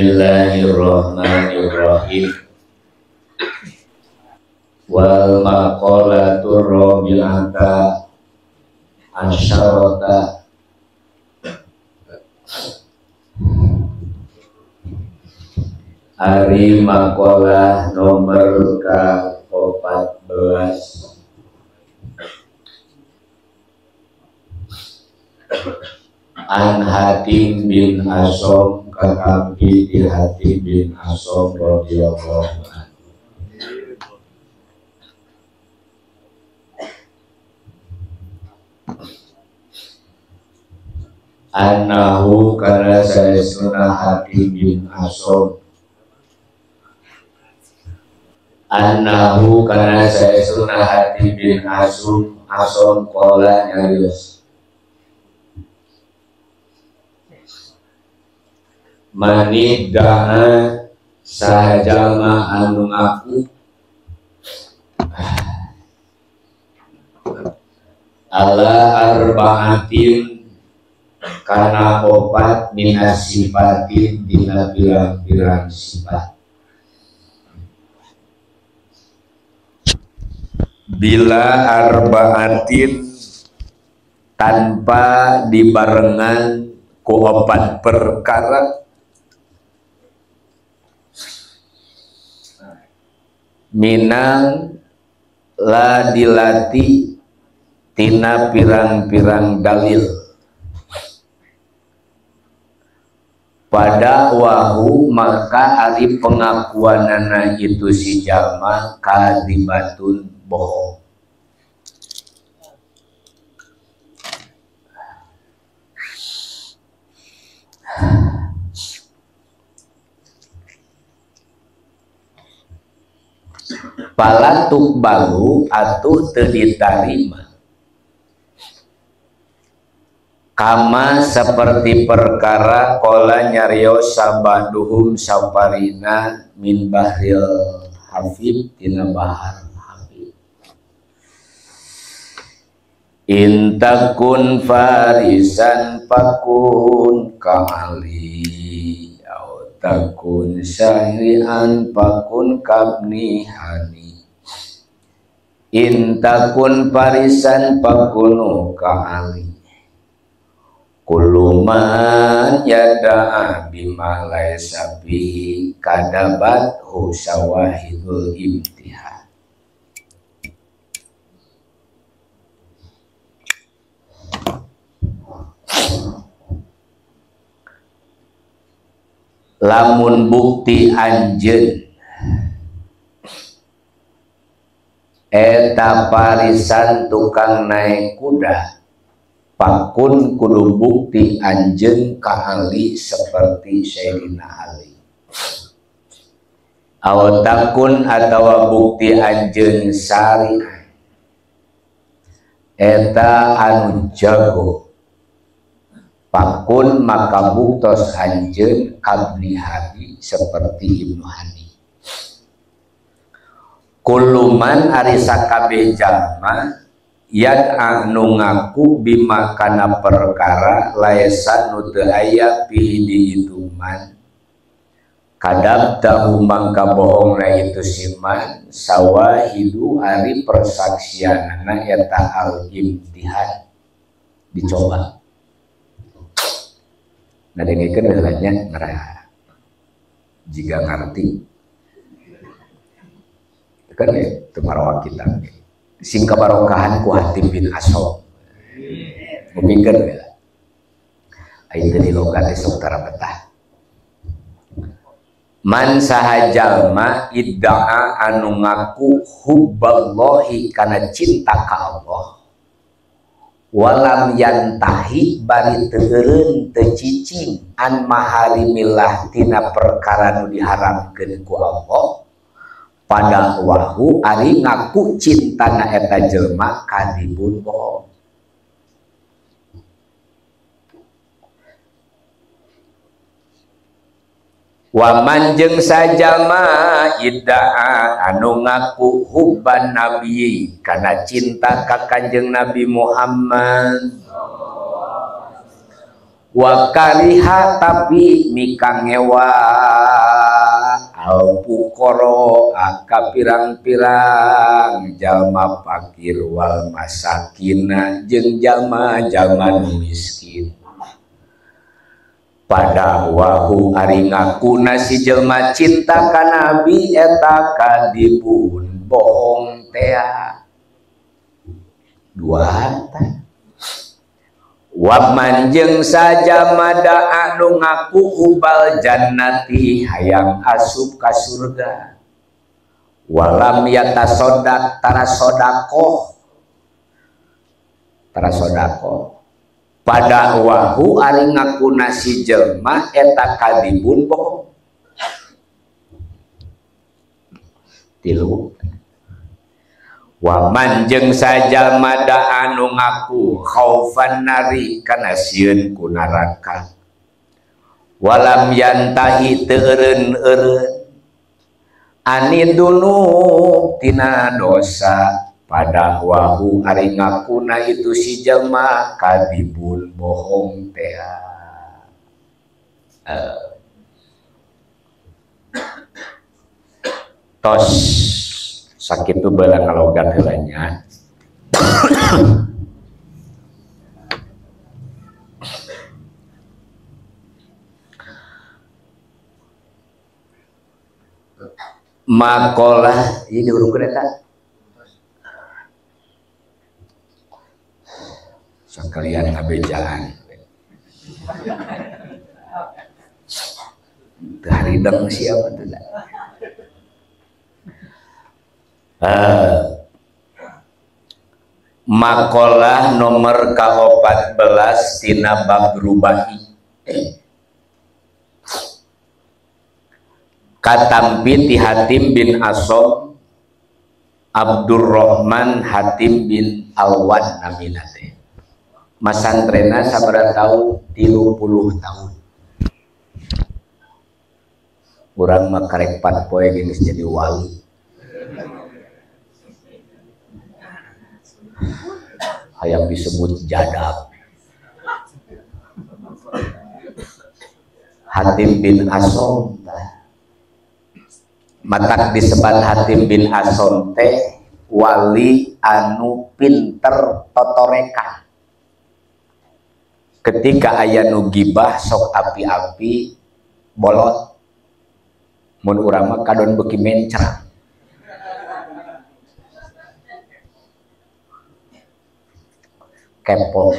Bismillahirrahmanirrahim. Wal maqalatur rabi'ata asyarata. Ari maqalah nomor ke-14. An Hatim bin Asom, kakampi di Hatim bin Asom radhiyallahu anhu. Annahu kana sayyiduna Hatim bin Asom. Annahu kana sayyiduna Hatim bin Asom qala nyarios. Mani daha sajama anu ngaku ala arba'atin kana opat minas sifatin dina pirang-pirang sifat. Bila arba'atin tanpa dibarengan ku opat perkara minang la dilati tina pirang-pirang dalil pada wahu maka ari pengakuanana itu si jalma kadibatun bohong. Palatuk balu atuh teu ditarima kama seperti perkara kola nyarios sabaduhum saparina min bahril hafib tina bahar habib. Intakun farisan pakun kamali au takun syahrian pakun kabni hani. Intakun farisan pakunu kamali kuluman yada'a bima laisa bi kadabat hu sawahidul imtihan. Lamun bukti anjeun eta parisan tukang naik kuda pakun kudu bukti anjeun ka Ali seperti Sayyidina Ali. Awatakun atawa bukti anjeun sari eta anu jago pakun maka buktos anjeun kabni Habi seperti Ibnu Hani. Kuluman ari sakabeh jalma yad anu ngaku bima kana perkara laesan nu teu aya pihi di iduman kadab tahu mangka bohong na itu siman sawahidu ari persaksianana eta al imtihan dicoba. Ngadengikeun heulanya ngaraha jiga ngarti kan ya temarawa kita singka barokahan ku Hatim bin Asom mungkin ya aing teh dilogate sok tara betah man sahajalma idda'a anu ngaku hubballahi kana cinta ka Allah walam yantahi bari teu eureun teu cicing an maharimillah tina perkara nu diharamkeun ku Allah pada wahu ari ngaku cintana eta jelma kadibun bohong. Waman jeung sajama idda'a anu ngaku hubban nabi kana cinta ka Kanjeng Nabi Muhammad wa kariha tapi mikang ngewa al fuqara ka pirang-pirang jalma fakir wal masakina jeung jalma-jalma miskin. Pada wahu ari ngakuna si jelma cinta ka nabi eta kadibun bohong tea dua harta. Wa manjeng saja mada anu ngaku hubal jannati hayang asup ka surga walam yatasodak tara sodako pada wahu ari ngaku nasi jelma eta kadibun bohong. Tilu wa manjeng saja mada anu ngaku khaufan nari kana sieun ku neraka walam yantahi teureun-eureun anidunu tina dosa pada wahu ari ngakuna itu si jelma kadibun bohong teh. Tos sakit tuh bala ngalogat heulanya. Makolah ieu diurungkeun eta. Sakalian ngabejaan. Teu harideng siapa tuh. Makalah nomor ke-14 tina bab rubahi katampi ti Hatim bin Asom Abdurrahman Hatim bin Alwan namina teh masantrena sabaraha taun 30 tahun urang mah karek 4 poe geus jadi wali. Hayang disebut jadab. Hatim bin Asom matak disebat Hatim bin Asom teh wali anu pinter totoreka. Ketika aya nu gibah sok api-api bolot mun urang mah kadon beuki mencrang. Kepo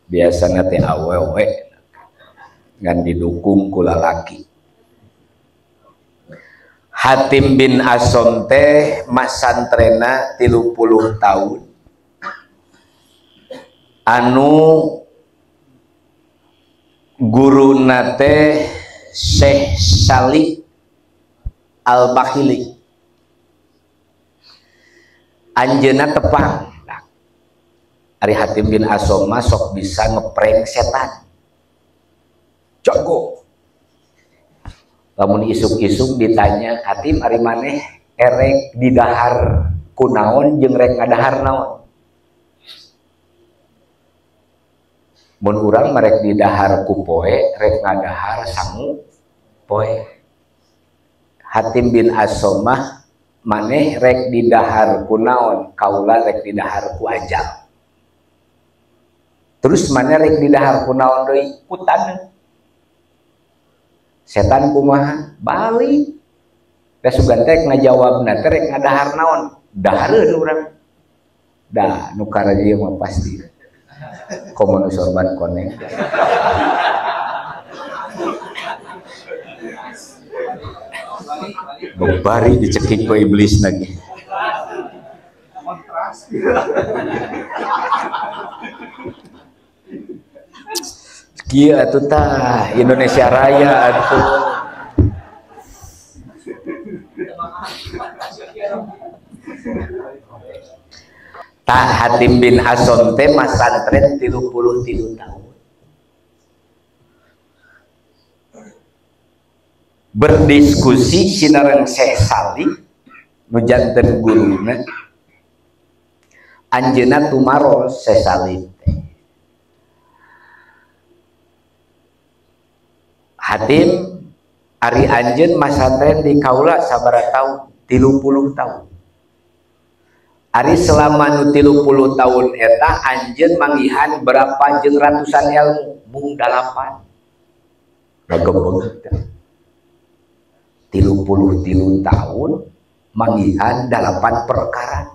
biasanya teh awewe ngan didukung ku lalaki. Hatim bin Asom teh masantrena 30 tahun anu guruna teh Syekh Salih Al-Bakhili anjeunna tepang. Ari Hatim bin Asom sok bisa ngeprank setan. Jago. Lamun isuk-isuk ditanya, Hatim ari maneh erek didahar kunaon jeung rek ngadahar naon? Mun urang merek didahar ku poe, rek ngadahar sangu poe. Hatim bin Asom mah maneh rek didahar kunaon? Kaula rek didahar ku ajal. Terus mana rek didahar kunaon deui kutan. Setan kumaha? Balik. Da sugan teh ngajawabna teh rek ngadahar naon? Dahareun urang. Da nu karaji mah pasti. Komo nu sorban koneng. Bari dicekik ku iblis lagi. Kieu atuh tah Indonesia Raya atuh. Tah Hatim bin Asom teh masantren 33 tahun. Berdiskusi sinareng Syekh Salih nu janten guruna. Anjeunna tumaros Syekh Salih teh. Hatim ari anjeun masantren di kaula sabaraha taun? 30 tahun. Ari selama nu 30 tahun eta anjeun manggihan berapa jeung ratusan ilmu? Mung 8. Gagebeg teh. 33 tahun manggihan 8 perkara.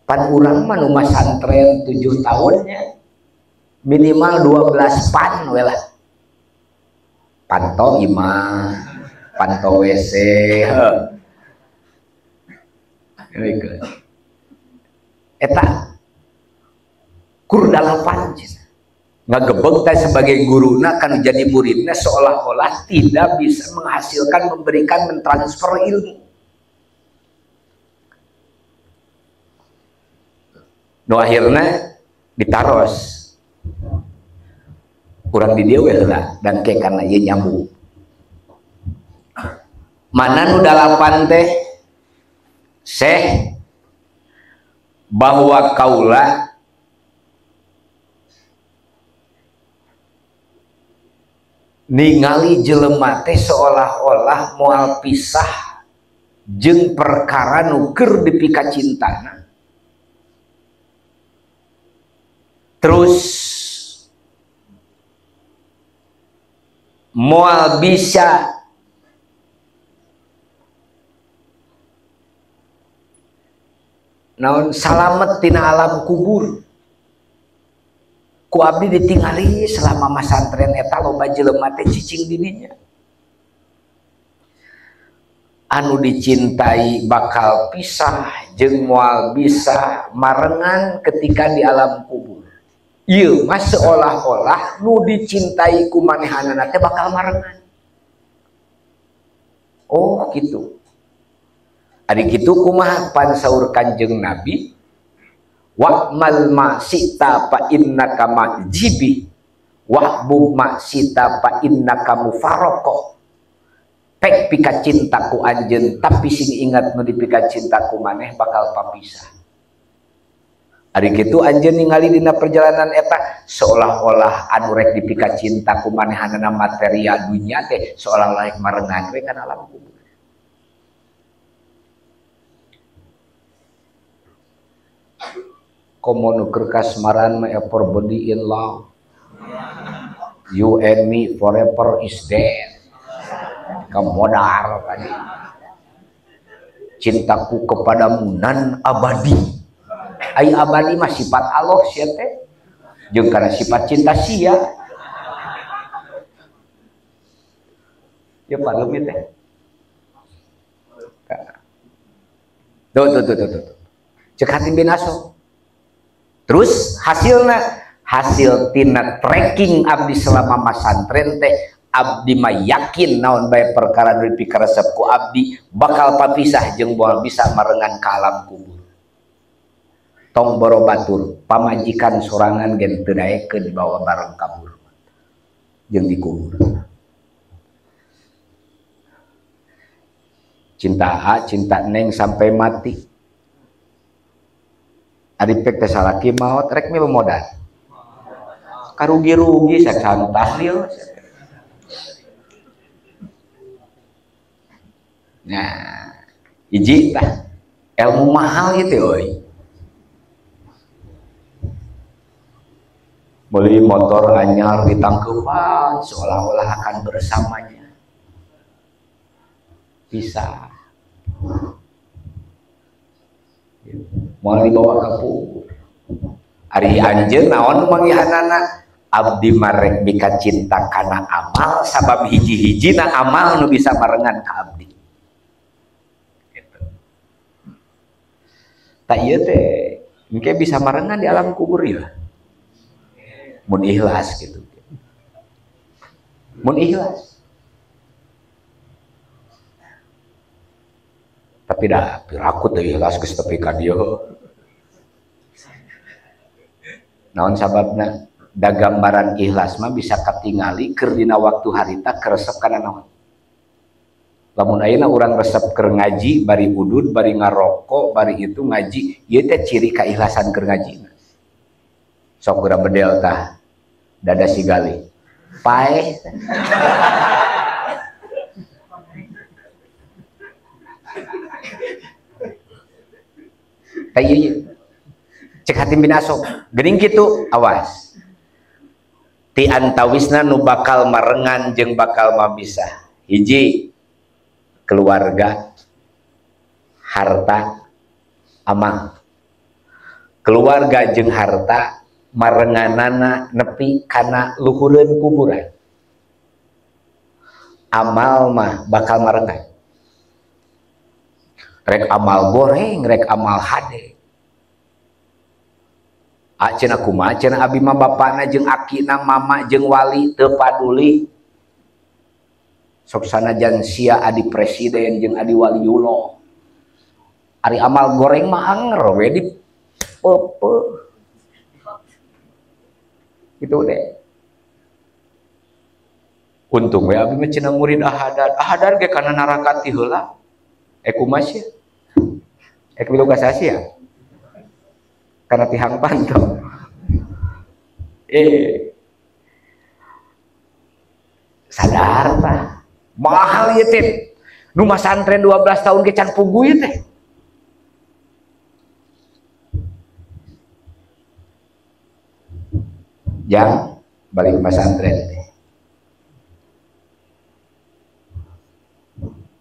Pan urang mah nu masantren 7 tahunnya minimal 12 pan we lah. Panto imah, panto WC. Eta kur 8 ngagebeg teh sebagai guruna kan jadi muridnya seolah-olah tidak bisa menghasilkan, memberikan, mentransfer ilmu. No akhirnya ditaros kurang di dia lah dan kayak karena ia nyambung. Mana nu 8 teh Syekh bahwa kaula ningali jelema teh seolah-olah moal pisah jeung perkara nu keur dipika cintana. Terus moal bisa naon salamet tina alam kubur. Ku abdi ditingali selama masantren eta loba jelema teh cicing dirinya. Anu dicintai bakal pisah jeung moal bisa marengan ketika di alam kubur. Ieu mah seolah-olah nu dicintai ku manehanana teh bakal marengan. Oh gitu. Ari kitu kumaha pan saur Kanjeng Nabi? Wa'mal ma'sita fa innaka ma'jibi wa'bub ma'sita fa innaka mufaraqah. Pek pika cintaku anjeun tapi sing ingat nu dipika cintaku maneh bakal papisah. Ari kitu anjeun ningali dina perjalanan eta seolah-olah anu rek dipika cintaku manehanana material dunya teh seolah-olah rek marengan we kana alam kubur. Komo nuker kasmaran mah everybody in love. You and me forever is dead. Kamodar tadi. Cintaku kepadamu nan abadi. Ai abadi mah sifat Allah sia teh. Jeung kana sifat cinta sia. Ya palem teh. Tuh. Cek hati bin Aso. Terus hasil tina tracking abdi selama masantren teh abdi mah yakin naon bae perkara nu dipikaresep ku abdi bakal papisah jeung moal bisa marengan ka alam kubur. Tong borobatur pamajikan sorangan gen teu daekeun dibawa bareng kabur jeung dikubur. Cinta A, cinta Neng sampai mati. Ari pek teh salaki maot rek milu modal. Karugi-rugi sacan tahlil. Nah, hiji tah ilmu mahal gitu euy. Beli motor anyar ditangkeupan seolah-olah akan bersamanya. Bisa. Mau dibawa ke kubur. Ari anjeun naon manggihanana abdi marek bika cinta kana amal sabab hiji-hijina amal nu bisa marengan ka abdi. Gitu. Tak ieu teh engke bisa marengan di alam kubur ya. Mun ikhlas gitu. Mun ikhlas. Tapi dah piraku teh ikhlas geus tepi ka dieu. Naon sababna? Da gambaran ikhlas mah bisa katingali keur dina waktu harita keresep kana naon. Lamun ayeuna urang resep keur ngaji, bari udud, bari ngarokok, bari itu ngaji, ieu teh ciri kaikhlasan keur ngajina. Sok geura bedel tah dada sigali. pae. Kayak cek Hatim bin Asom geuning kitu awas ti antawisna nu bakal marengan jeung bakal mabisah hiji keluarga harta amal keluarga jeung harta marenganana nepi kana luhureun kuburan amal mah bakal marengan rek amal goreng rek amal hade cenah kumaha cenah abi mah bapana jeung akina mama jeung wali teu paduli sok sanajan sia adi presiden jeung adi waliullah ari amal goreng mah anger we di pepe gitu deh untung we abi mah cenah murid ahadar ge kana neraka ti heula kumaha sia bilu kasasi ya karena tihang pantau sadar tah mahal ya teh nu masantren 12 tahun ke can pugu ya teh jang balik masantren teh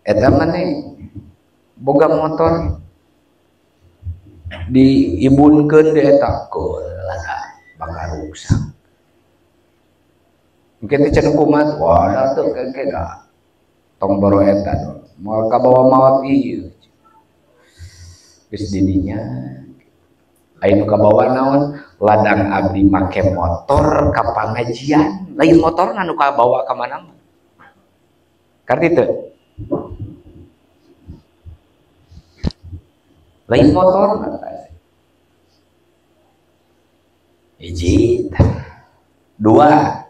eta maneh boga motor diibunkeun di eta bakal rusak mungkin di cenah kumat wah tuh keke da tong boro eta moal kabawa maot ieu geus didinya aya nu kabawa naon ladang abdi make motor ka pangajian lain motorna nu kabawa ka mana mah karti teu lain motor hiji dua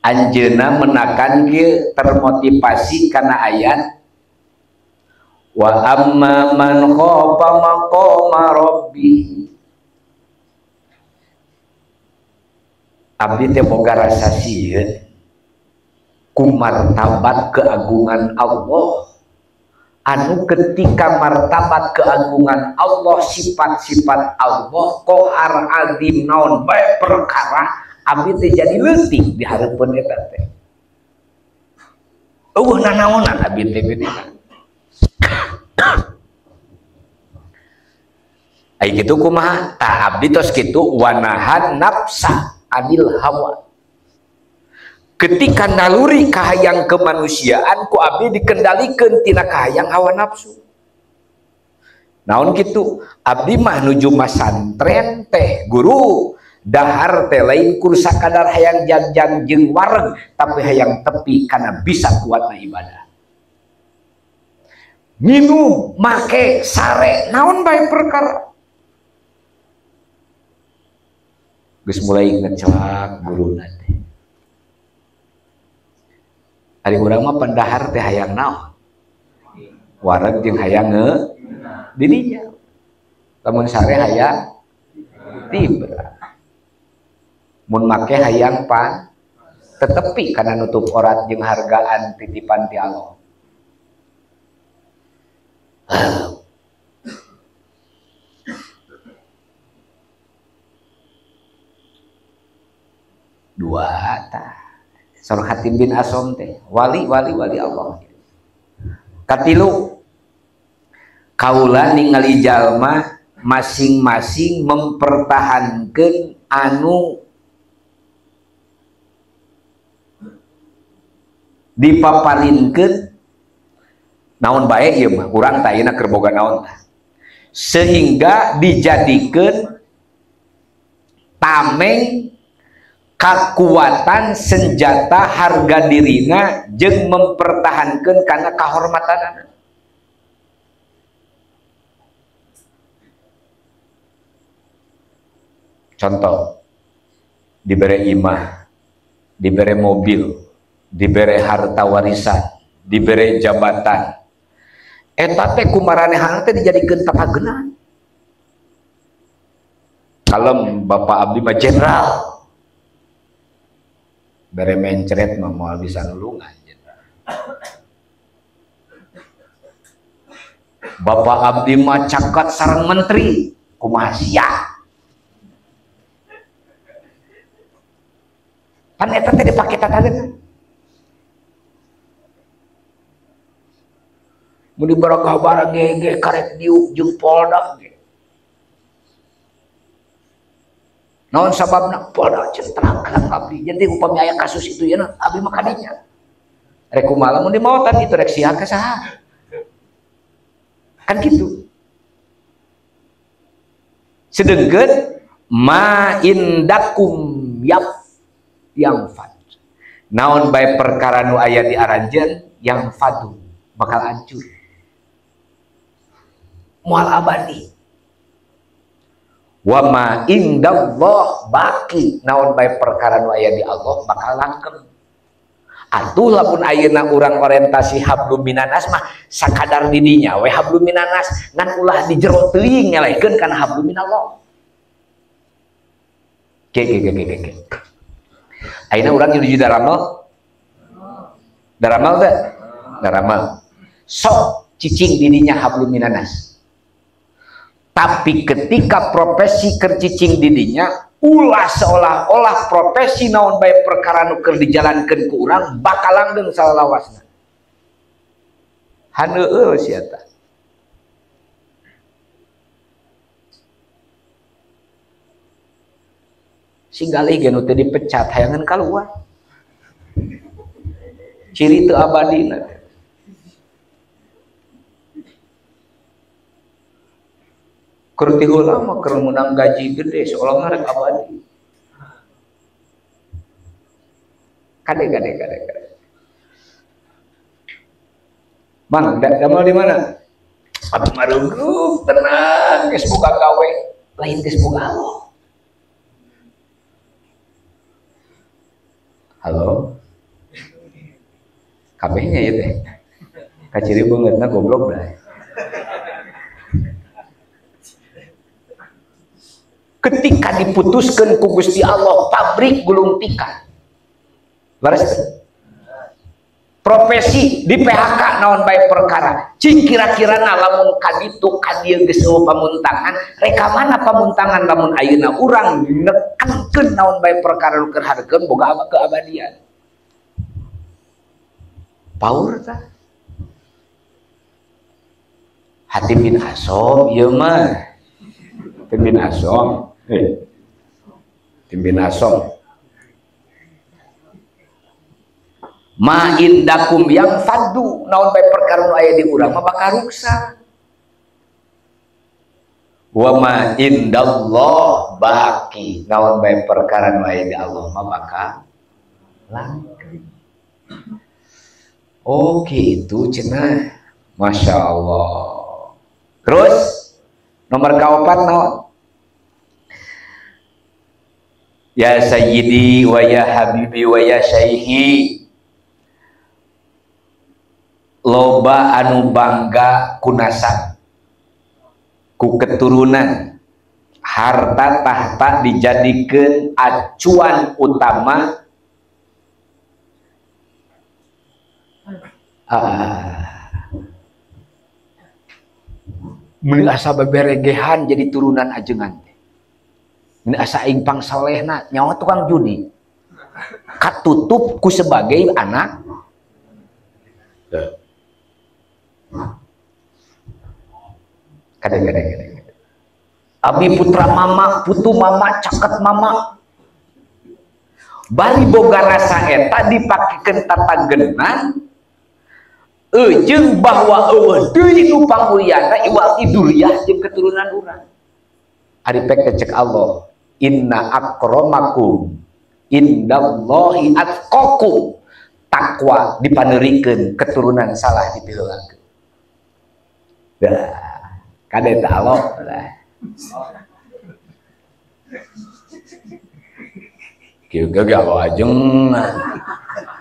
anjeunna menakan kieu termotivasi kana ayat wa amma man khafa maqama rabbih abdi teh boga rasa sieun ku martabat keagungan Allah anu ketika martabat keagungan Allah sifat-sifat Allah kohar adim naon bae perkara abdi teh jadi leutik di hareupeun eta teh eueuh nanaonan abdi teh geuna ai kitu kumaha tah abdi tos kitu wanahan nafsa anil hawa ketika naluri kahayang kemanusiaan ku abdi dikendalikeun tina kahayang hawa nafsu naon kitu abdi mah nuju masantren teh guru dahar teh lain kur sakadar hayang jagjang jeung wareg tapi hayang tepi kana bisa kuatna ibadah minum make sare naon bae perkara geus mulai ngecak guruna teh ari urang mah pendahar teh hayang naon wareg jeung hayang didinya lamun sare hayang tibra mun make hayang pan tetepi kana nutup orat jeung hargaan titipan ti Allah dua tah Saur Hatim bin Asom teh wali Allah katilu kaula ningali jalma masing-masing mempertahankan anu dipaparinkeun naon bae ieu mah urang tah ayeuna keur boga naon tah sehingga dijadikeun tameng kekuatan senjata harga dirina jeung mempertahankan karena kahormatan. Contoh, diberi imah, diberi mobil, diberi harta warisan, diberi jabatan. Eta teh kumaranehan teh dijadikeun tatagenan. Kalem Bapak abdi mah jenderal. bere mencret mah moal bisa nulungan. Bapak abdi mah caket sareng menteri kumaha sia. Pan eta teh dipake tatageuna. Mun dibarakah barang ge karek diuk jeung polda ge. Naon sababna polda centrakan abdi. Jadi upami aya kasus itu ya abdi mah kadinya. Rek kumaha mun dimaotan itu rek sia ka saha? Kan gitu. Sedengkeun ma indakum yang fad. Naon bae perkara nu aya di aranjeun yang fadu bakal hancur. Moal abadi. Wa ma indallah baki. Naon bae perkara nu aya di Allah bakal langgeng. Atuh lamun ayeuna urang orientasi hablum minanas mah sakadar didinya we hablum minanas ngan ulah di jero teuing nyalaikeun kana hablum minallah. Ke. Ayeuna urang nuju daramal. Daramal teh? Daramal. Sok cicing didinya hablum minanas. Tapi ketika profesi kercicing didinya ulah seolah-olah profesi naon bae perkara nu keur dijalankeun ku urang bakal langgeng salawasna. Haneueuh sia eta. Singgalih ge nu teu dipecat hayangan kaluar. Ciri teu abadina. Keur ti heula mah keur meunang gaji gede seolah ngarek abadi. Kade. Mang, damal di mana? Abdi maruguk, tenang, geus boga gawe, lain geus boga Allah. Halo. Kabehnya ieu teh. Kaciri beungeutna goblok dah. Ketika diputuskan ku Gusti Allah pabrik gulung tikar laras profesi di PHK naon bae perkara cing kira-kira lamun kaditu kadieu geus pamuntangan reka mana pamuntangan lamun ayeuna urang nekankeun naon bae perkara nu keur hareukeun boga keabadian paur tah Hatim bin Asom ieu mah Hatim bin Asom Hatim bin Asom ma indakum yang fadu naon bae perkara nu aya di urang mah bakal ruksa wa ma indallah baqi naon bae perkara nu aya di Allah mah bakal langgeng. Oh gitu cenah, masya Allah. Terus nomor kaopat naon? Ya sayyidi wa ya habibi wa ya syaihi, loba anu bangga kunasa ku keturunan harta tahta dijadikeun acuan utama mun asa beberegehan jadi turunan ajengan mun asa aing pangsalehna nyawa tukang judi katutup ku sebagai anak kadang-kadang abi putra mama putu mama caket mama bari boga rasa eta dipakekeun tatageunna jeung bahwa eueuh deui nu panguliana iwal iduriyah jeung keturunan urang ari pek cek Allah inna akramakum indallahi atqakum takwa dipaneurikeun keturunan salah dipiheulakeun dah kade teh Allah lah kieu ge alo ajeng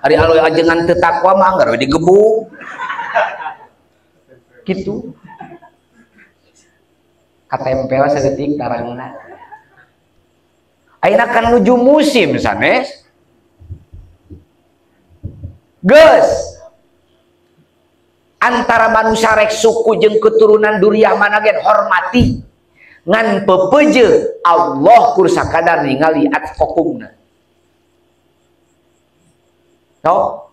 ari alo ajengan teu takwa mah anggar we digebuk gitu katempel saeutik tarangna ayeuna kan nuju musim sanes Geus antara manusia rek suku jeung keturunan Duriyah mana gen hormati ngan pepeje Allah kursa kadar ningali atqakumna. No?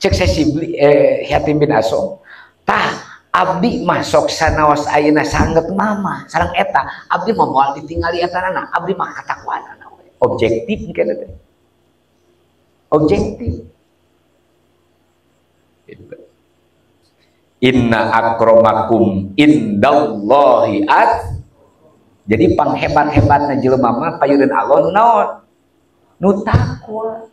Cek saya sibli Hatim bin Asom tah abdi masuk sanaos ayeuna sanget mama sareng eta abdi mah moal ditinggali etanana abdi mah katakwana objektif kena teh objektif. Inna akramakum indallahi jadi panghebat-hebatna jelema mah payeureun Allah naon nu takwa.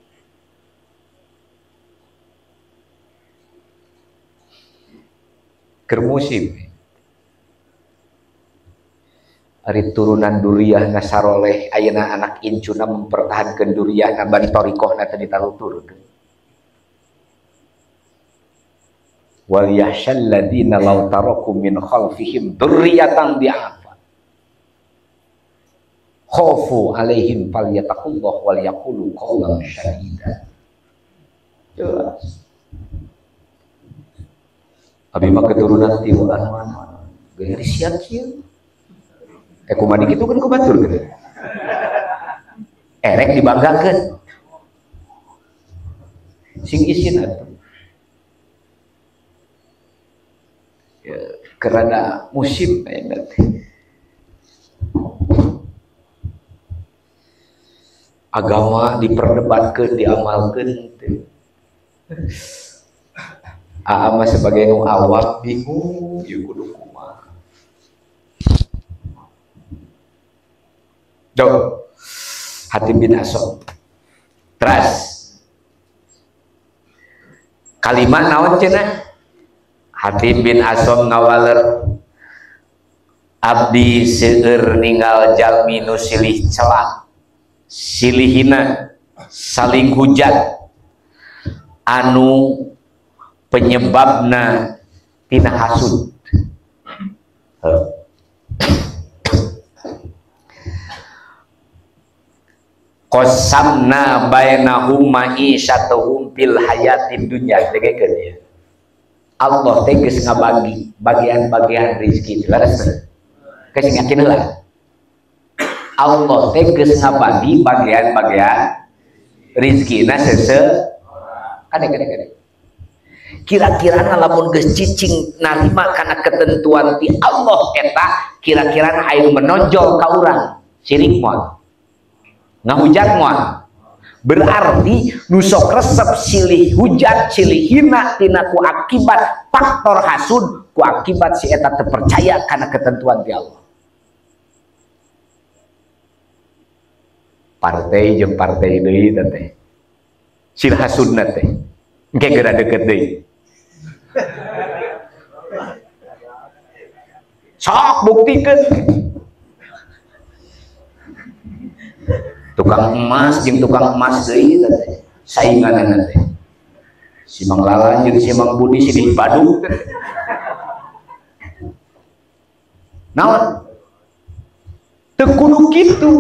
Keur musim ari turunan Duriyah ngasaroleh ayeuna anak incuna mempertahankeun Duriyah na bari torikohna teh ditaluturkeun. Wal yahsyal ladina law taraku min khalfihim dzurriyyatan di'afa khafu alaihim falyattaqullah wal yaqulu qawlan sadida. Jelas abi mah keturunan tilu anu geus siap kieu kumaha dikitukeun ku batur geuning erek dibanggakeun sing isin atuh ya kerana musim aya teh agama diperdebatkeun diamalkeun teh ama sebagai nu awak bingung ieu kudu kumaha. Dok Hatim bin Asom teras kalimat naon cenah Hatim bin Asom ngawaler abdi seueur ninggal jalmi nu silih celak silihina saling hujat anu penyebabna tina hasud. Qasamna bainahum ma'isyatuhum fil hayatid dunya. Degekeun ya. Allah teh geus ngabagi bagian-bagian rezeki. Leres teh. Geus yakin heula. Allah teh geus ngabagi bagian-bagian rezekina seuse kadek. Kira-kira lamun geus cicing narima kana ketentuan ti Allah eta kira-kira aya menonjol ka urang sirik moal ngahujat moal berarti nu sok resep silih hujat silih hina tina ku akibat faktor hasud ku akibat si eta teu percaya kana ketentuan ti Allah. Partai jeung partai deui teh sil hasudna teh engke geura deukeut deui. Sok buktikeun tukang emas jeung tukang emas deui teh sainganna teh si Mang Lalan jeung si Mang Budi si Badung teh naon teu kudu kitu.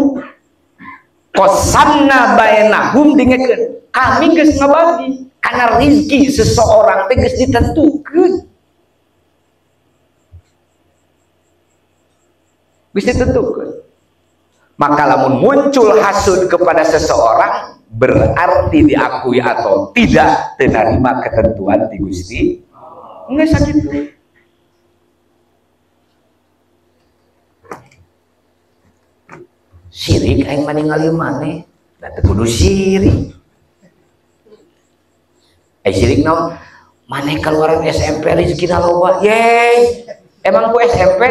Qasamna bainahum dingekeun kami geus ngabagi karena rizki seseorang teh geus ditentukeun. Geus ditentukeun. Maka lamun muncul hasud kepada seseorang berarti diakui atau tidak menerima ketentuan ti Gusti. Geus sakitu. Sirik aing maningali maneh, da teu kudu sirik. Sirik naon? Maneh keluaran SMP rezekina loba. Yeay, emang ku SMP?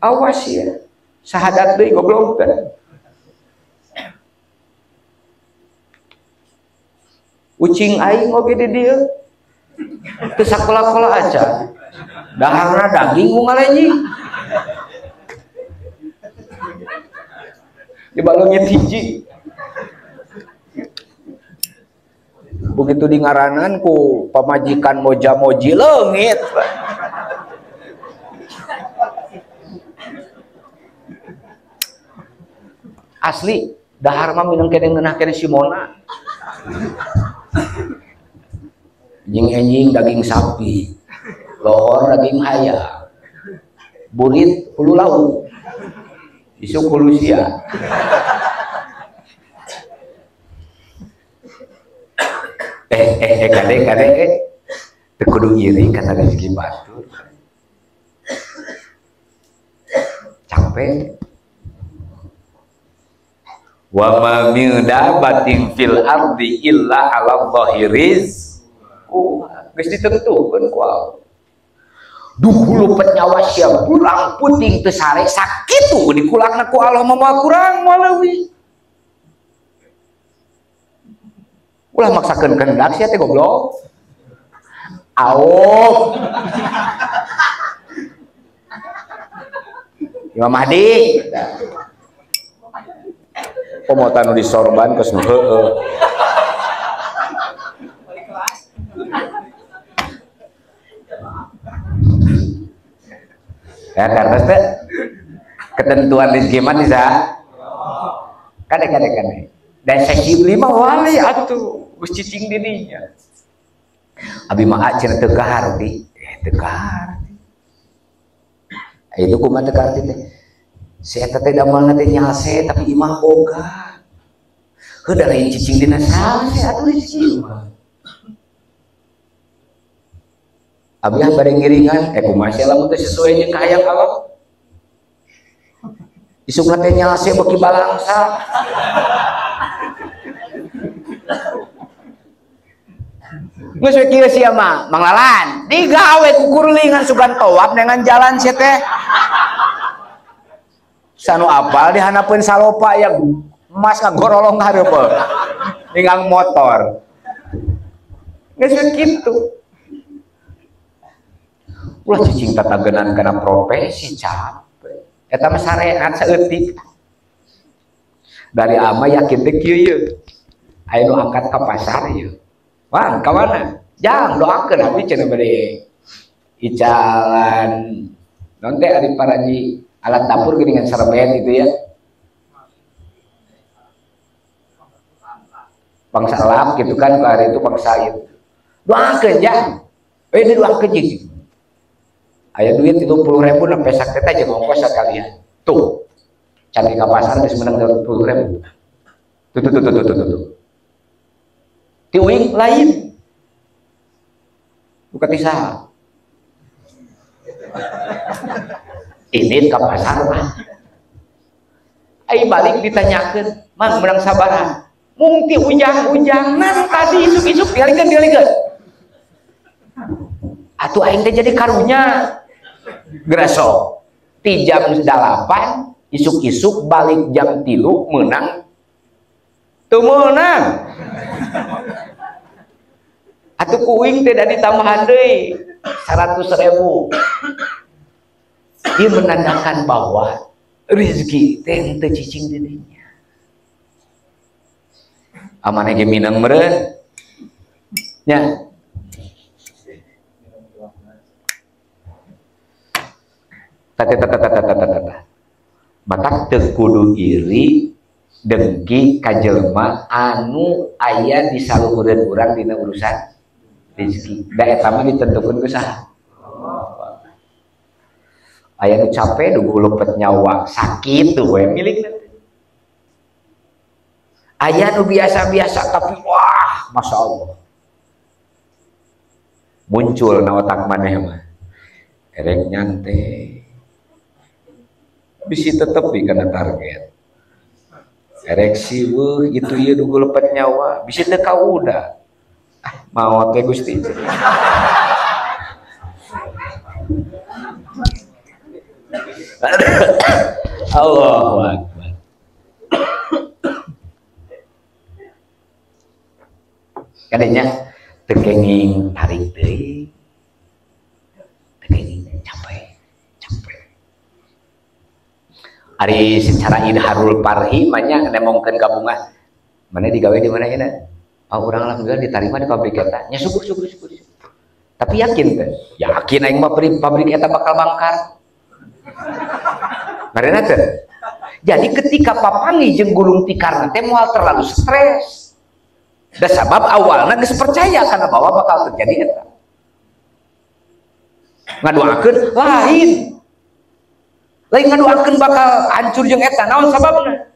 Awas ya, sahadat deui goblok teh. Ucing aing oge di dieu. Teu sakola-kola aja. Daharna daging ku ngalenjing. Dibalungit hiji. Begitu di ngaranan ku pamajikan moja-moji leungit. asli dahar mah minang kene ngeunah kene si Mona anjing daging sapi lohor daging hayam burit hulu lauk isuk hulu sia kade teu kudu iri kata rezeki batur capek wa ma min dabatin fil ardi illa 'ala Allahi rizquha geus ditentukeun ku Allah duhulu penyawa sia bulang puting teu sare sakitu dikulakna ku Allah mah kurang malawi ulah maksakeun kehendak sia teh goblok aoh Imam Mahdi pemotan di sorban keus heueuh ya karena teh ketentuan rezeki mah bisa kade dan sekibli mah wali atuh geus cicing dirinya abi mah cenah teu kaharti teu kaharti itu kumaha teu kaharti teh si eta teh damelna teh nyase tapi imah boga heuh da lain cicing dina sase atuh cicing mah abi bade ngiringan kumaha sia lamun teh sesuai jeung kahayang Allah isukna teh nyase beki balangsa geus we kieu sia mah Mang Lalan digawe ku kurlingan sugan towab dengan jalan sia teh sanu apal dihanapeun salopa yang emas ngagorolong hareupeul ningali motor geus we kitu ulah cicing tatagenan kana profesi capek eta mah sareat saeutik dari ama yakin teh kieu ye aya nu angkat ka pasar ye wan ka mana jang doakeun abdi cenah bade icalan naon teh ari paraji alat dapur geuningan serbet itu ya bangsa lap gitu kan hari itu bangsa itu doakeun jang didoakeun jeung aya duit 30.000 na pesak teh jeung ongkos sakalian tuh cari ka pasar geus menang 30.000 tuh tiuing lain bukan bisa ini ke pasar mah ai balik ditanyakeun mang menang sabaraha mungti ujang-ujang nan tadi isuk-isuk dialikeun atuh aing teh jadi karunya graso ti jam 8 isuk-isuk balik jam 3 menang teu meunang atuh kuing teh da ditambahan deui 100.000 dia menandakan bahwa rezeki teh teu cicing dirinya amaneh ge minang meureun nya batak teu kudu iri dengki ka jelema anu aya di saluhureun urang dina urusan rezeki da eta mah ditentukeun ku saha aya nu capek dugu lepet nyawa sakit tuh we milikna aya nu biasa-biasa tapi wah Masya Allah muncul na otak maneh mah erek nyantai bisi tetepi kana target ereksi weuh itu ieu dugu lepet nyawa bisi teu kauda maot teh Gusti Allahu Akbar kadenya teu kenging tarik deui teu kenging capek ari secara idharul parhi manya nemongkeun gabungan mana digawe di mana ini urang alhamdulillah diterima di pabrik eta nya syukur tapi yakin teh yakin aing mah pabrik eta bakal bangkar marina teh Jadi ketika papangi jeung gulung tikar teh moal terlalu stres. Da sabab awalna geus percaya kana bahwa bakal terjadi eta. Ngadoakeun lain. Lain ngadoakeun bakal hancur jeung eta. Naon sababna?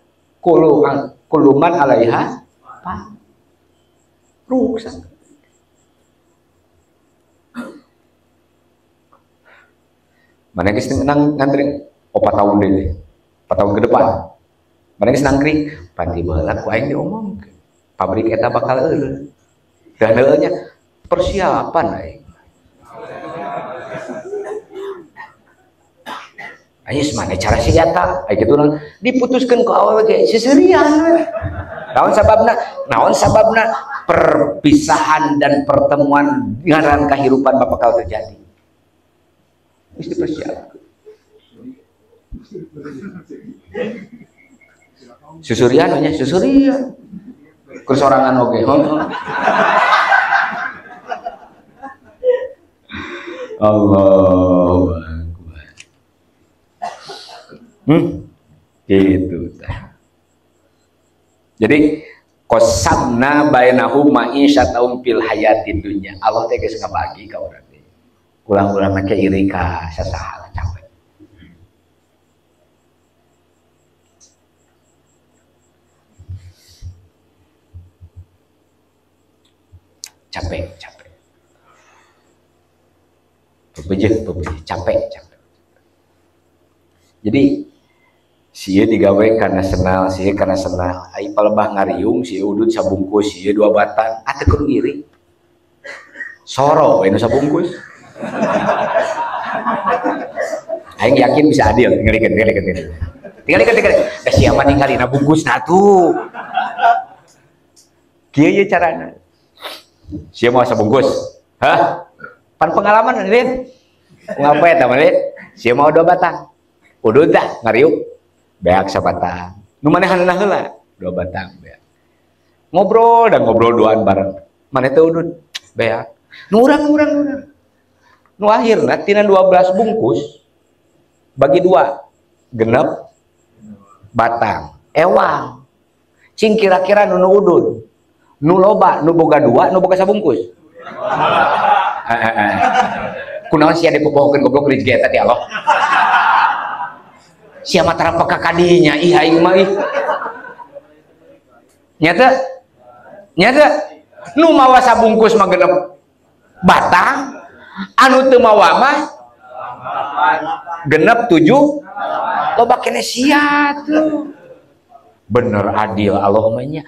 Kuluman alaiha rusak. Mana geus ngantri 4 tahun deui. 4 tahun ke depan. Mana geus nangkring pati baheula ku aing diomongkeun. Pabrik eta bakal euleun. Dan eueunya persiapan aing. Ayo semana cara si eta, ayo gitu diputuskan ke awal ge seserian. Naon sababna perpisahan dan pertemuan ngaran kehidupan bakal terjadi. Mesti persiapan. Susurian nya susurian. Kesorangan oge. Allah. Gitu. Jadi qasamna bainahum ma'isyatahum fil hayatid dunya. Allah teh geus ngabagi ka urang teh. Ulang-ulang make iri ka sasaha capek. Capek. Pepejeh, capek. Jadi sieu digawe karena senal, ai palebah ngariung, sieu udut sabungkus, sieu 2 batang, teu kudu iri. Soro we nu sabungkus. Aing yakin bisa adil, tinggalikeun. Da sia mah ninggalina bungkusna tuh. Kieu ye carana. Sieu mau sabungkus. Hah? Pan pengalaman Lin. Ngapain tah Lin? Sieu mau 2 batang. Udut dah ngariung. Beak sabatang. Nu manehanna heula 2 batang beak. Ngobrol duaan bareng. Mane teh udut beak. Nu urang. Nu akhirna tina 12 bungkus bagi 2 genep batang. Ewang. Cing kira-kira nu udut. Nu loba, nu boga 2, nu boga sabungkus. Kunaon sia dipopohokeun goblok rezeki eta ti Allah. Sia mah tarapek ka kadinya ih aing mah ih. Nyata nu mawa sabungkus mah genep batang, anu teu mawa mah genep 7 loba keneh sia tuh. Bener adil Allah mah nya.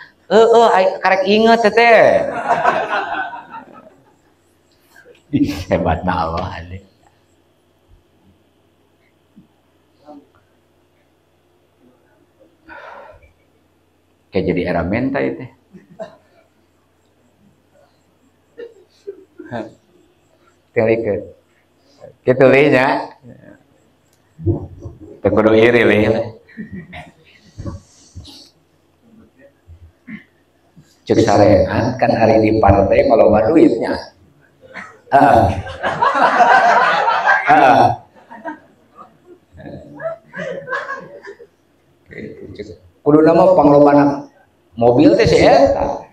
Karek inget teh. Hebatna Allah adil. Kayak jadi era menta itu. Tilikeun. Kitu leuh nya. Teu kudu iri leuh. Cek sarean kan hari di partai kalau mah duitnya. Kudu nama panglobana mobil teh si eta.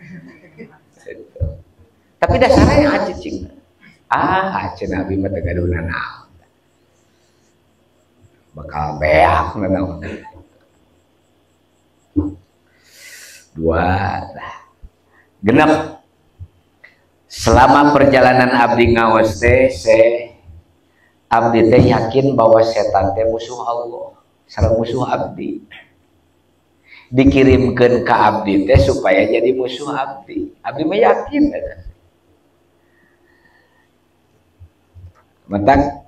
Tapi dasarnya aja cing. Aja nabi mah teu gaduna naon. Bakal beak naon. 2 genep. Selama perjalanan abdi ngaos teh abdi teh yakin bahwa setan teh musuh Allah, sareng musuh abdi. Dikirimkeun ka abdi teh supaya jadi musuh abdi. Abdi mah yakin eta. Mentak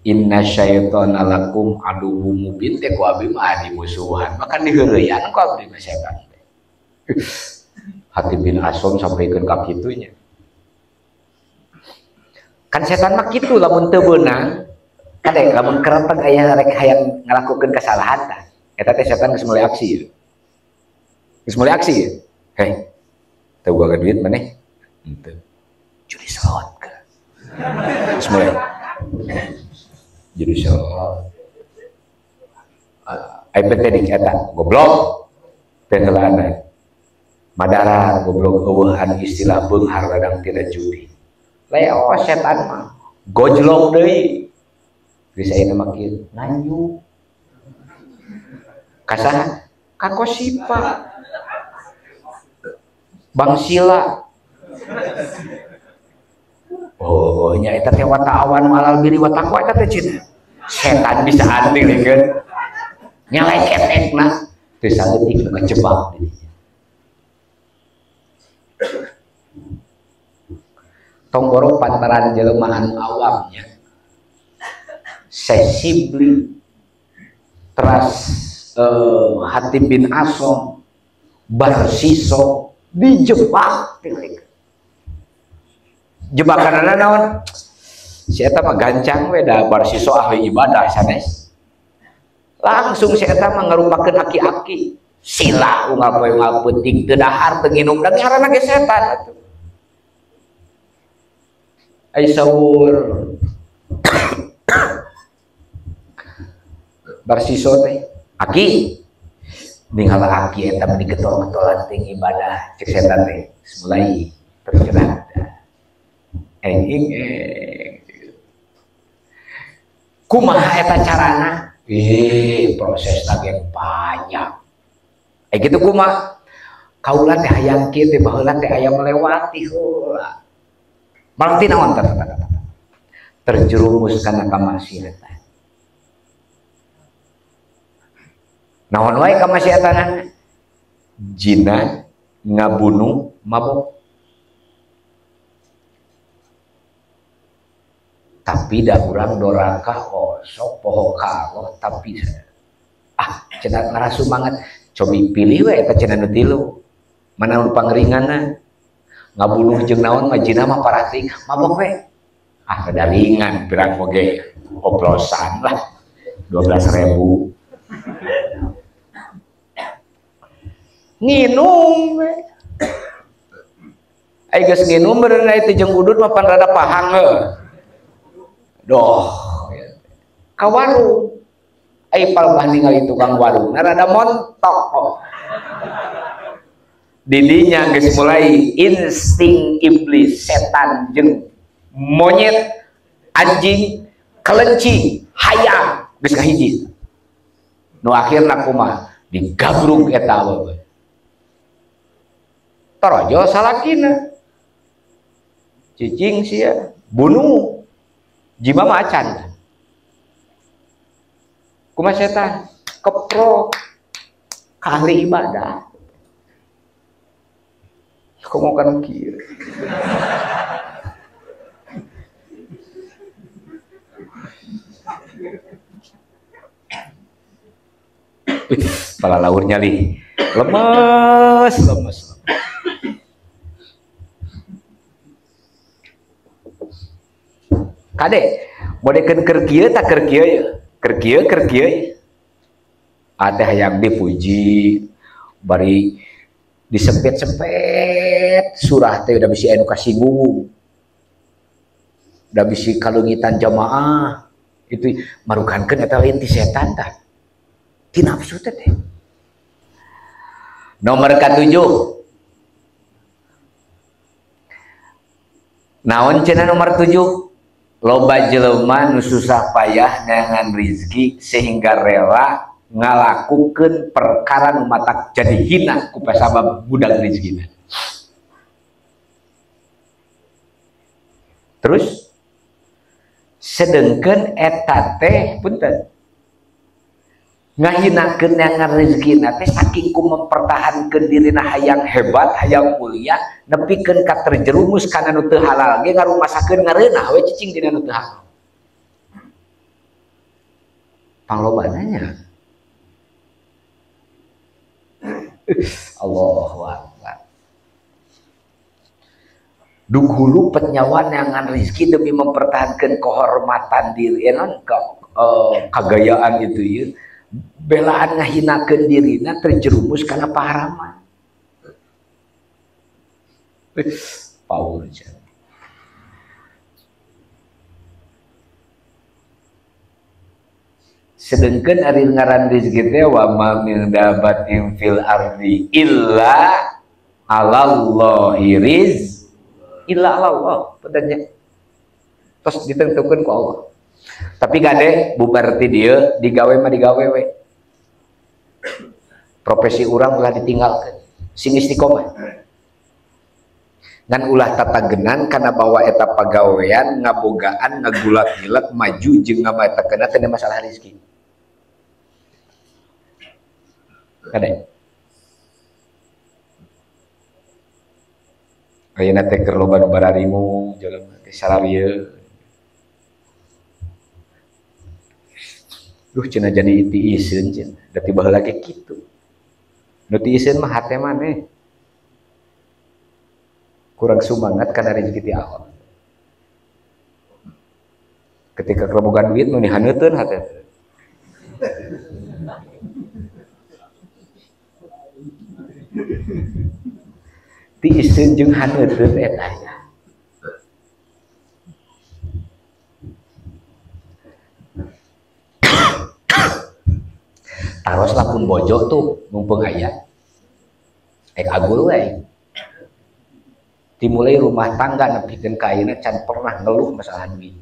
inna syaitana lakum aduwwum mubin teh ku abdi mah adi musuhan. Maka diheureuyan ku abdi mah setan. Hati bin Asom sampaikan ka kitunya. Kan setan mah kitu lamun teu beunang. Kadek lamun kerempeng aya rek hayang ngalakukeun kesalahan tah. Eta teh setan geus mulai aksi. Geus mulai aksi. Heh. Teu gua duit maneh. Henteu. Judi slot ka. Geus mulai. Judi slot. teh eta goblok teh teladan madaran goblok eueuhan istilah beunghar ladang tidak judi leo setan mah gojlok deui geus ayeuna mah kieu lanjut kasaha ka Kosipa Bang Sila oh nya eta teh watawan malal biri watakwa eta teh cina setan bisa andilikeun nyaleketekna teu saleutik ngejebak didinya tong borok pantaran jelema anu awamnya sensibli teras Hatib bin Asom Barsiso dijebak jebakanana naon si eta mah gancang we da Barsiso ahli ibadah sanes langsung si eta mah ngarupakeun aki-aki sila unggal poe unggal peuting teu dahar teu nginum da ngaranna ge setan atuh ai saur Barsiso teh aki ninggal aki eta meni getol-getolan ting ibadah cek setan teh mulai tercerat kumaha eta carana proses teh banyak gitu kumaha kaula teh hayang kieu teh baheula teh aya melewati heula marti naon terjerumus kana kamaksiatan naon wae kamaksiatan jina ngabunuh mabok tapi da urang dorangkah sok poho ka Allah tapi cenah ngarasu banget cobi pilih we eta cenah nu tilu mana nu pangringanna ngabunuh jeung naon mah jina mah parating mabok we rada ringan pirang oge oplosan lah 12.000 nginum we ai geus nginum beurna itu jeung udud mah pan rada pahang doh ka warung ai palbah ningali tukang warung rada montok didinya geus mulai insting iblis setan jeung monyet anjing kelenci hayam geus kahiji nu akhirna kumaha digabrug eta we torojo salakina cicing sia bunuh jima macan kumaha setan keprok ahli ibadah komo kan kieu pala laur nyali lemes kade bodekeun keur kieu tak keur kieu teh hayang dipuji bari disempet-sempet surah teh udah bisi anu kasinggung udah bisi kalungitan jamaah itu marukankeun eta lain ti setan tah ti nafsu teh nomor ka-7 naon cenah nomor 7 loba jelema nu susah payah neangan rizki sehingga rela ngalakukeun perkara nu matak jadi hina ku pasabab budak rizkina. Terus sedengkeun eta teh punten ngahinakeun neangan rezekina teh saking ku mempertahankeun dirina hayang hebat hayang mulia nepikeun ka terjerumus kana nu teu halal ge ngarumasakeun ngareunah we cicing dina nu teu halal panglobananya Allahu Akbar dughulu penyawan neangan rezeki demi mempertahankan kehormatan diri kagayaan itu ya belaan ngahinakeun dirina terjerumus karena paharaman power sedengkeun ari ngaran rizki teh wa ma min dabatin fil ardi illa alallahi illa Allah pedanya terus ditentukan ku Allah. Tapi gade bubar ti dieu digawe mah digawe we. Profesi urang ulah ditinggalkeun sing istiqomah. Ngan ulah tatagenan kana bawa eta pagawean ngabogaan ngagulak-gilak maju jeung ngamatakeunna teh masalah rezeki. Kade. Ayeuna teh keur loba nu bararimu jelema teh sararieu. Duh cenah jadi tiiseun cenah. Da tiba heula ge kitu. Nu tiiseun mah hate maneh. Kurang semangat karena rezeki ti Allah. Ketika kerobogan duit nu dihaneuteun hate. Ti iseun jeung haneuteun eta nya. Taros lapun bojo tuh mumpung aya. Agul we. Dimulai rumah tangga nepikeun ka ayeuna can pernah ngeluh masalah duit.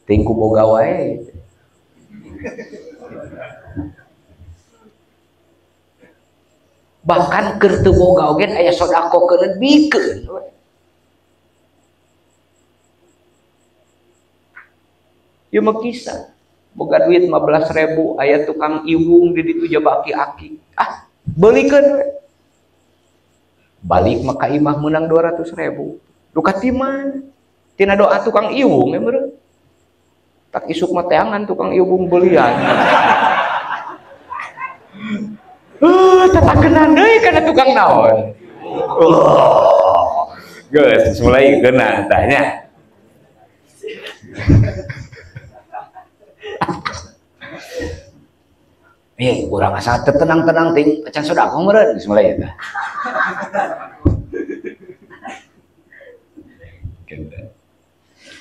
Tingku boga wae. Bahkan keur teu boga oge aya sodako keureun bikeun. Ieu mah kisah. Boga duit 15.000 aya tukang iwung di ditu jaba aki-aki. Ah, beulikeun we. Balik maka imah menang 200.000. Duka ti mana? Tina doa tukang iwung ya meureun. Tak isuk mah teangan tukang iwung beulian. Tatakenan deui kana tukang naon. Geus mulai geuna tanya. Urang asa tenang-tenang ting can sodako meureun geus mulai eta.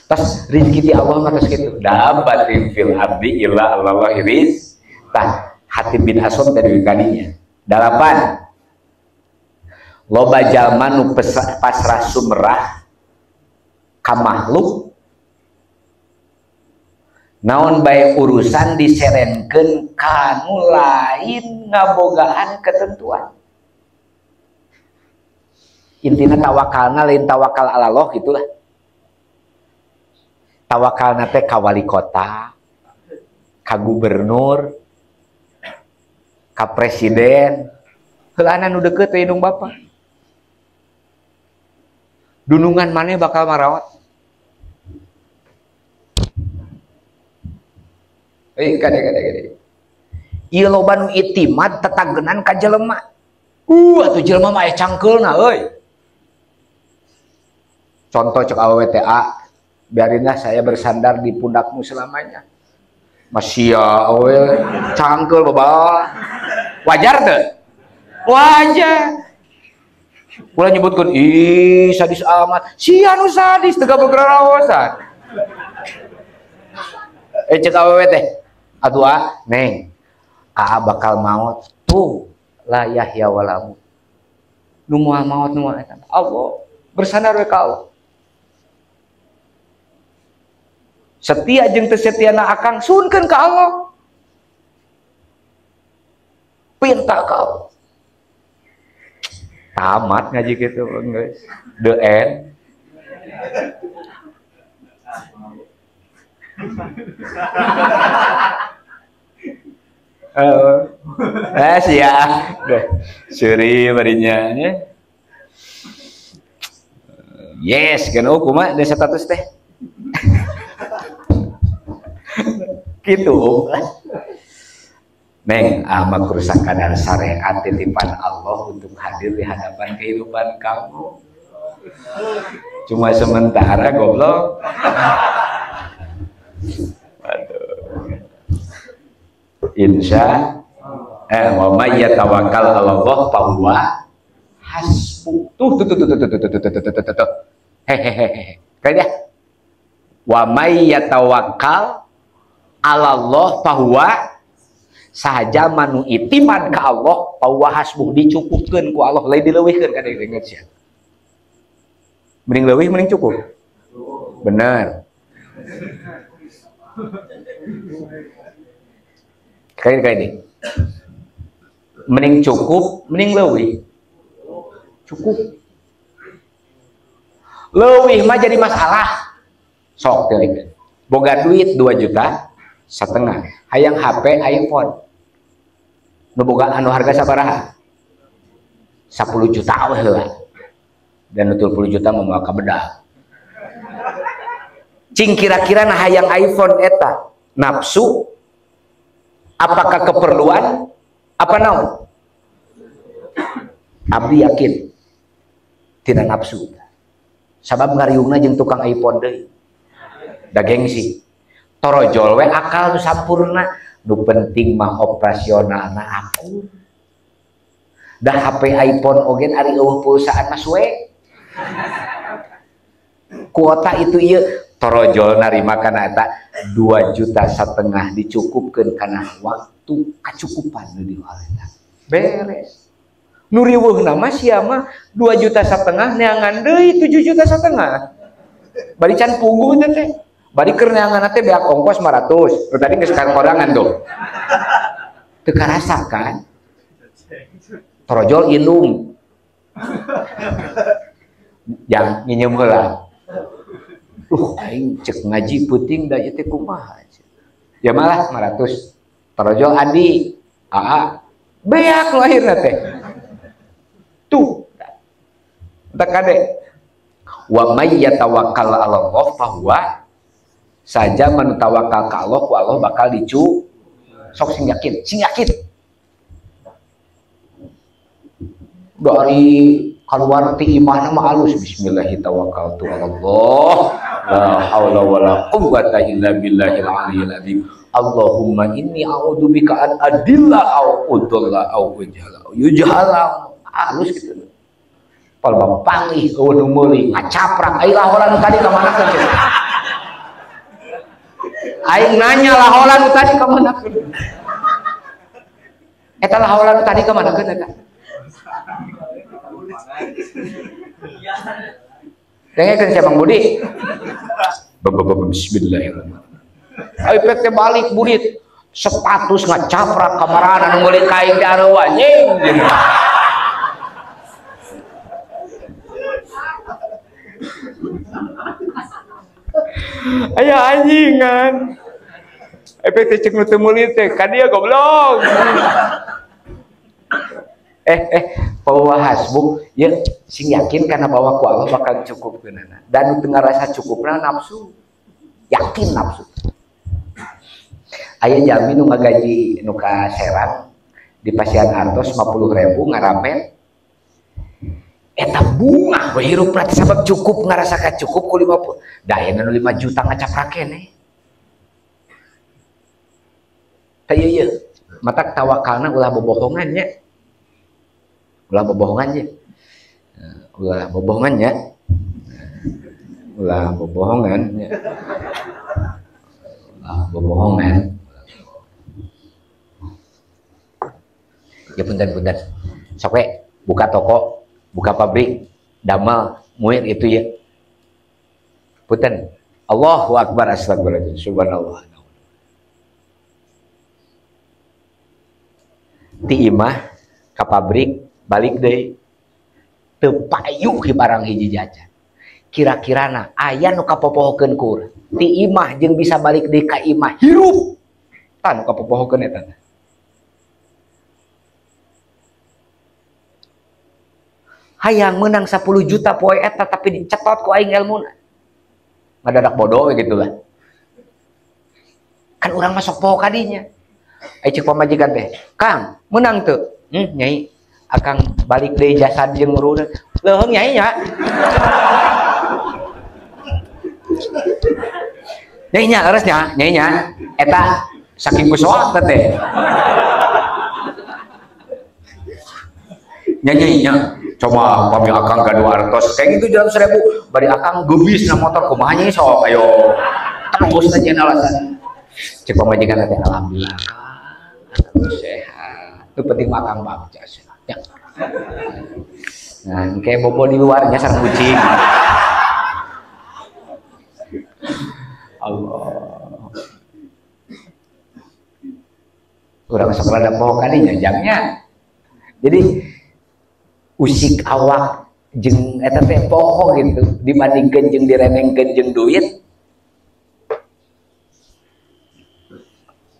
Tas rezeki ti Allah mah geus kitu. Dabatin fil ardi illa Allahi rizq. Tah Hatib bin Aswad tadi kadinya. 8. Loba jalma nu pasrah sumrah ka makhluk naon bae urusan diserenkeun kanu lain ngabogaan ketentuan. Intina tawakalna lain tawakal ala Allah gitulah. Tawakalna teh ka wali kota, ka gubernur, ka presiden, heulana nu deukeut we indung bapa. Dunungan maneh bakal marawat. Kade. Ieu loba nu itimad tetagenan ka jelema. Atuh jelema mah aya cangkeulna euy. Contoh cek awewe teh biarinlah saya bersandar di pundakmu selamanya. Masya we cangkeul baba. Wajar teu? Wajar. Ulah nyebutkeun ih sadis amat. Sia nu sadis teu gabegaraosan. Cek awewe teh atuh neng bakal maot tuh la yahya walamu nu moal maot nu eta Allah bersandar we ka Allah setia jeung teu setiana akang sunkeun ka Allah pinta ka Allah tamat ngaji kitu guys the end sia suri barinya yes kan kumaha desa status teh gitu neng makruh sakadar syariat titipan Allah untuk hadir di hadapan kehidupan kamu cuma sementara goblok. Insya wa may yatawakkal 'ala Allah fa huwa hasbuh. Tuh. Hehehe. Kayak wa may yatawakkal 'ala Allah fahuwa sahaja manu itiman ka Allah fahuwa hasbuh dicukupkeun ku Allah lain dileuwihkeun ka deui inget sia. Mending leuwih mending cukup. Bener. Kayak ini. Mending cukup, mending leuwih. Cukup. Leuwih mah jadi masalah. Sok teuing. Boga duit 2,5 juta, hayang HP iPhone. Nu boga anu harga sabaraha? 10 juta we heula. Dan nutul 10 juta mah ka bedah. Cing kira-kira nah hayang iPhone eta nafsu apakah keperluan apa naon? Abdi yakin tidak nafsu. Sabab ngariungna jeung tukang iPhone deui. Da gengsi. Torojol we akal nu sampurna, nu penting mah operasionalna akur. Da HP iPhone oge ari eueuh pulsaan mah suwe. Kuota itu ieu torojol narima kana eta 2,5 juta dicukupkeun kana waktu kacukupan nu di eta. Beres. Nu riweuhna mah sia mah 2,5 juta neangan deui 7,5 juta. Bari can punggu teh. Bari keur neangan teh beak ongkos 500. Tadi geus kakorangan tuh. Teu karasa kan? Torojol indung. Yang nginyeum heula. Aing cek ngaji puting da ieu teh kumaha. Ya malah 500. Torojol adi, aa, beak lahirna teh. Tuh. Tak kade. Wa may yatawakkal 'ala Allah fahuwa saja man tawakal ka Allah, ku Allah bakal dicu. Sok sing yakin, Dari keluar ti iman mah alus bismillahirrahmanirrahim tu Allah la haula wala quwwata illa billahil aliyil azim Allahumma inni a'udzubika an adilla au udalla au yujhala alus gitu pal panggih eueuh meuli ngacaprak ai laholan tadi ka manakeun aing nanya laholan tadi ka manakeun eta laholan tadi ka manakeun eta dengekeun sia Mang Budi. Bismillahirrahmanirrahim. Ai pek teh balik budit. Sepatus ngacaprak kamarahan anu meuli kaing di areuwa anjing. Aya anjingan. Efek teh cek nu teu meuli teh ka dieu goblok. Bahwa hasbuk ya sing yakin karena bahwa ku Allah bakal cukup keunana dan teu ngarasa cukupna nafsu yakin nafsu aya jalmi nu ngagaji nu ka Serang di Pasian Artos 50.000 ngaramen eta bunga we hirupna sabab cukup ngarasa ka cukup ku 50 da aya nu 5 juta ngacaprak keneh teh ieu matak tawakalna ulah bobohongannya ulah bobohongannya ulah bobohongannya ulah bobohongannya ulah bobohongan ya punten sok we buka toko buka pabrik damal muir itu ya punten Allahu akbar astagfirullahaladzim subhanallah ti imah ka pabrik balik deh teu payu ki barang hiji jajan kira-kirana aya nu kapopohokeun ku urang ti imah jeung bisa balik deui ka imah hirup tah nu kapopohokeun eta hayang menang 10 juta poe eta tapi dicetot ku aing ilmuna ngadadak bodoh gitu lah kan urang masuk poho kadinya cek pamajikan teh Kang menang teu nyai akan balik dari jasad jeung uruna leuheung nyai nya nyai nya eres nya nyai nya eta saking kusoak teh nyai nya coba pami akang gaduh artos kayak gitu jalan 1000 bari akang gebis na motor kumahanya sok ayo terus aja alasan cek pamajikan teh alhamdulillah akang sehat itu penting makan bagja ya. Nah kayak bobo di luarnya sareng kucing Allah urang sekolah ada poho kadinya jamnya jadi usik awak jeung eta teh poho gitu dibandingkeun jeung diremengkeun jeung duit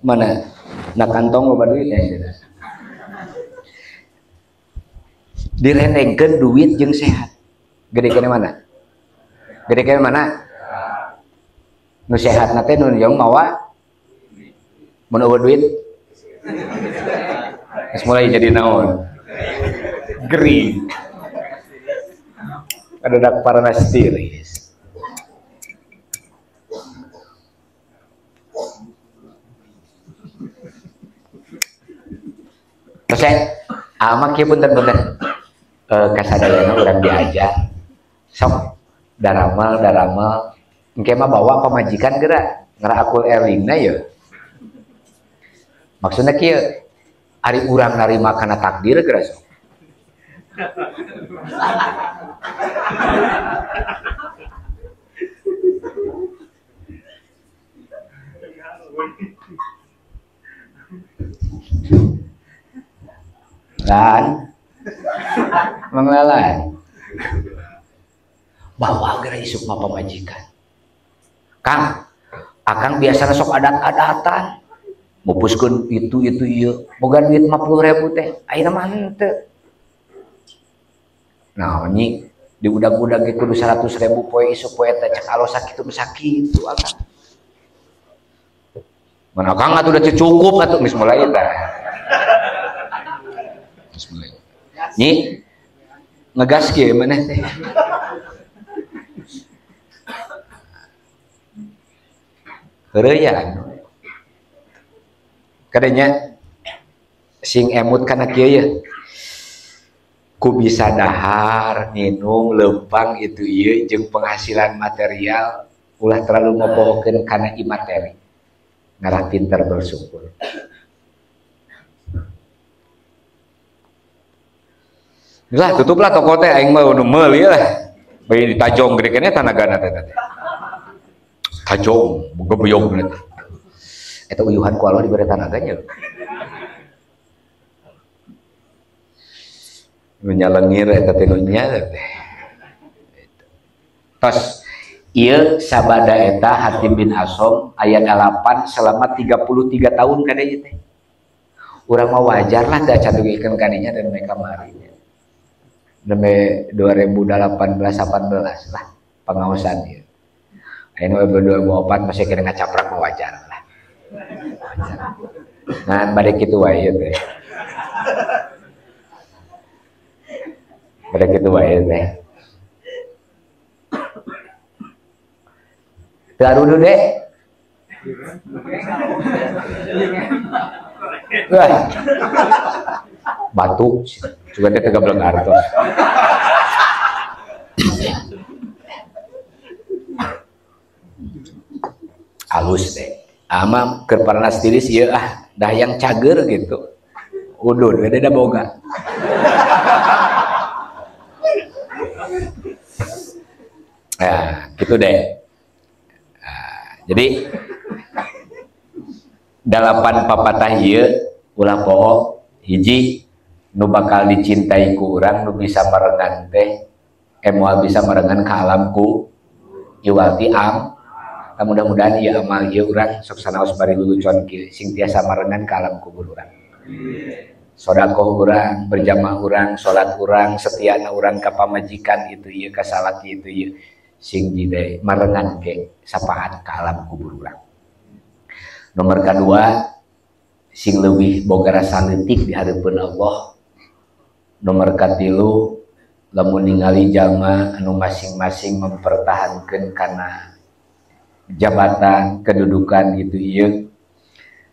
mana na kantong loba duit ya diremengkeun duit jeung sehat gede kene mana gede kene mana nu sehat na teh nu jeung mawa mun eueuh duit geus mulai jadi naon gering ada dak paranas tiris terus amak kieu punten-punten kasadayana urang diajar sok daramal engke mah bawa pamajikan geura ngaraakul erlingna ya maksudnya kieu ari urang narima kana takdir geura sok dan mengelalai bawa geura isuk mah pamajikan Kang akang biasana sok adat-adatan mupuskeun itu ieu boga duit 50.000 teh ayeuna mah henteu nah nyi di udag-udag ge kudu 100.000 poe isuk poe teh cek alo sakitu sakitu akang mun akang atuh udah cukup atuh geus mulai tah geus mulai nyi ngegas kieu maneh teh heureyan kadenya sing emut kana kieu ya ku bisa dahar minum lempang itu ieu jeung penghasilan material ulah terlalu ngobohkeun kana imateri ngarah pinter bersyukur lah tutuplah toko teh aing mah nu meuli lah bae ditajong gede keneh tanagana teh tajong boga beyong teh eta uyuhan ku Allah dibere tanaganya menyalengir eta teh nu nya teh tos ieu sabada eta Hatim bin Asom aya 8 selama 33 tahun kadanya teh urang mah wajar lah da cadugikeun kadinya dan mereka marinya sampai 2018-18 lah pengawasan dia. Ini 2024 masih kena ngacaprak wajar lah. Wajar. Nah, balik itu wae teh. Balik itu wae teh. Darudu deh. Wah. Batuk juga dia kegablek artos halus deh ama kerparnas tiris ya dah yang cager gitu udun beda boga nah gitu deh jadi 8 papatah ieu ulah poho hiji nu bakal dicintai ku urang nu bisa marengan teh moal bisa marengan ka alamku iwalti am mudah-mudahan ieu amal ieu urang sok sanaos bari lulucon kieu sing tiasa marengan ka alam kubur urang sedekah urang berjamaah urang salat urang setiana urang ka pamajikan itu ieu ka salaki itu ieu sing jide marengan ke sapaan ka alam kubur urang nomor kadua sing leuwih boga rasa leutik di hareupeun Allah nomor katilu lamun ningali jalma anu masing-masing mempertahankeun kana jabatan kedudukan gitu ieu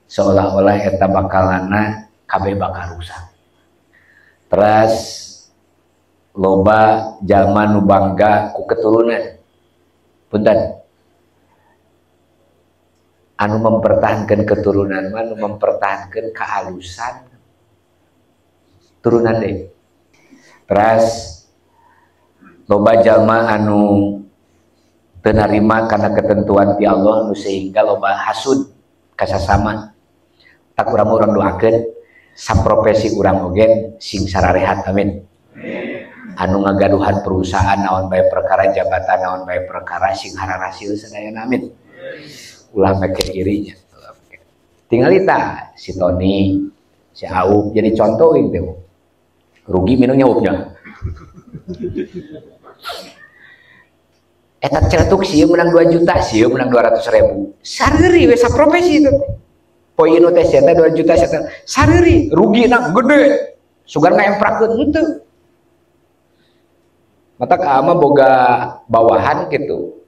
seolah-olah eta bakalana kabeh bakal rusak. Terus loba jalma nu bangga ku keturunan. Punten. Anu mempertahankan keturunan anu mempertahankan kehalusan turunan deh. Terus loba jalma anu teu narima karena ketentuan ti Allah nu sehingga loba hasud kasasama. Tak urang doakeun saprofesi urang oge sing sararehat amin. Anu ngagaduhan perusahaan naon bae perkara jabatan naon bae perkara sing hararasil sadayana amin. Ulah make irinya. Tinggal ita si Tony, si Aup jadi contoh itu. Rugi minumnya Aupnya. Eta celetuk sieun menang 2 juta, sieun menang 200.000. Sareri we saprofesi itu. Poin nu teh sia 2 juta sia sareri, rugina gede. Sugan ngaemprakeun henteu. Mata ka boga bawahan gitu.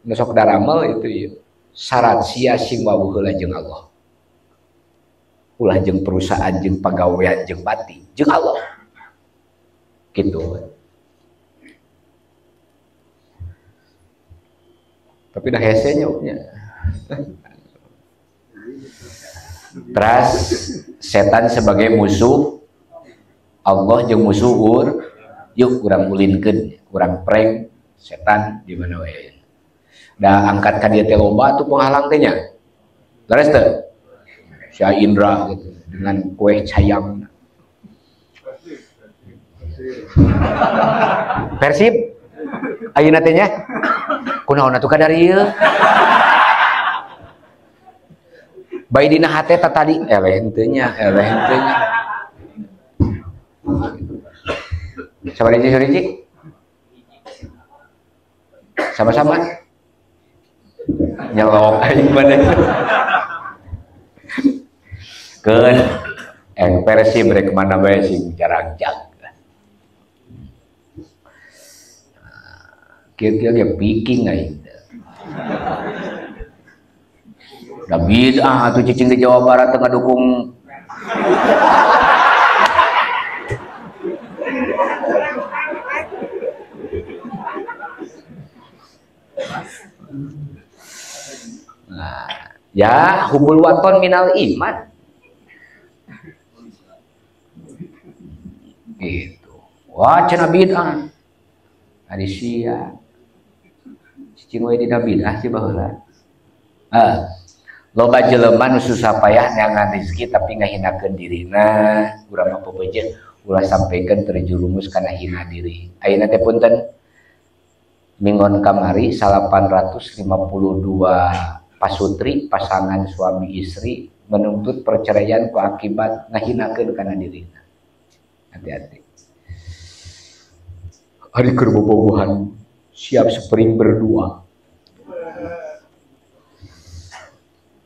Nu sok daramel itu ieu. Syarat sia sing wawuh heula jeung Allah. Ulah jeung perusahaan jeung pagawean jeung bati jeung Allah. Gitu. Tapi dah hese nya. Terus setan sebagai musuh Allah jeung musuh yuk urang ulinkeun, urang prank setan di mana wae. Da angkat ka dieu teh loba atuh penghalang teh nya. Leres teu? Syah Indra gitu dengan kue cayang. Persib ayeuna teh nya kunaon atuh ka dari ieu? Bayi dina hate tadi eleh teu nya. Sabariji sama-sama nyelok aing badan keun Persib rek mana bae sing jarang jag kieu-kieu ge piking aing da bid'ah atuh cicing di Jawa Barat teu ngadukung ya hubul waton minal iman gitu. Wah cenah bid'ah ari sia cicing we dina bid'ah sih baheula. Loba jelema nu susah payah neangan rezeki tapi ngahinakeun dirina urang mah peupeujeuh ulah sampaikeun terjerumus kana hina diri. Ayeuna teh punten minggon kamari 852 pasutri pasangan suami istri menuntut perceraian ku akibat ngahinakeun kana dirina. Hati-hati. Hari keur bobogohan siap spring berdua.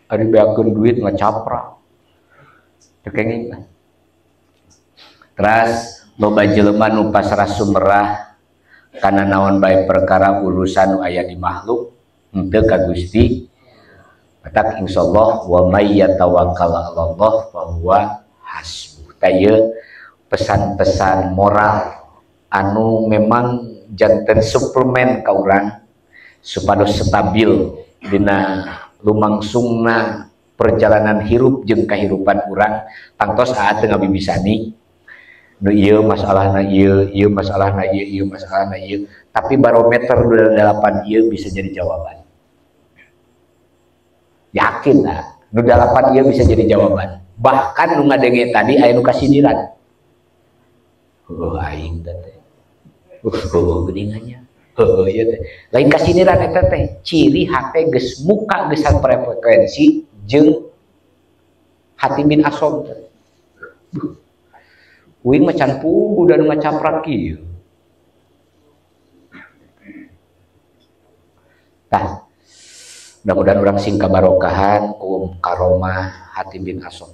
Hari beakeun duit ngacapra. Teu kenging. Terus loba jelema nu pasrah sumerah kana naon bae perkara urusan nu aya di makhluk henteu ka Gusti. Matak insyaallah wa may yatawakkal 'alallah fa huwa hasbuh. Taya pesan-pesan moral anu memang janten suplemen ka urang supados stabil dina lumangsungna perjalanan hirup jeung kahirupan urang tangtos aa teu ngabibisani nu ieu masalahna ieu masalahna ieu masalahna ieu tapi barometer nu dalapan ieu bisa jadi jawaban. Yakin lah, nu dalapan ieu bisa jadi jawaban. Bahkan nu ngadenge tadi aya nu kasindiran. Aing teh. Geuningannya. Ieu teh. Lain kasindiran eta teh, ciri hate geus muka geus frekuensi jeung hati bin asom teh. Uing macan pugu dan ngacaprak kieu. Tah. Mudah-mudahan orang sing kabarokahan karomah hati bin asom.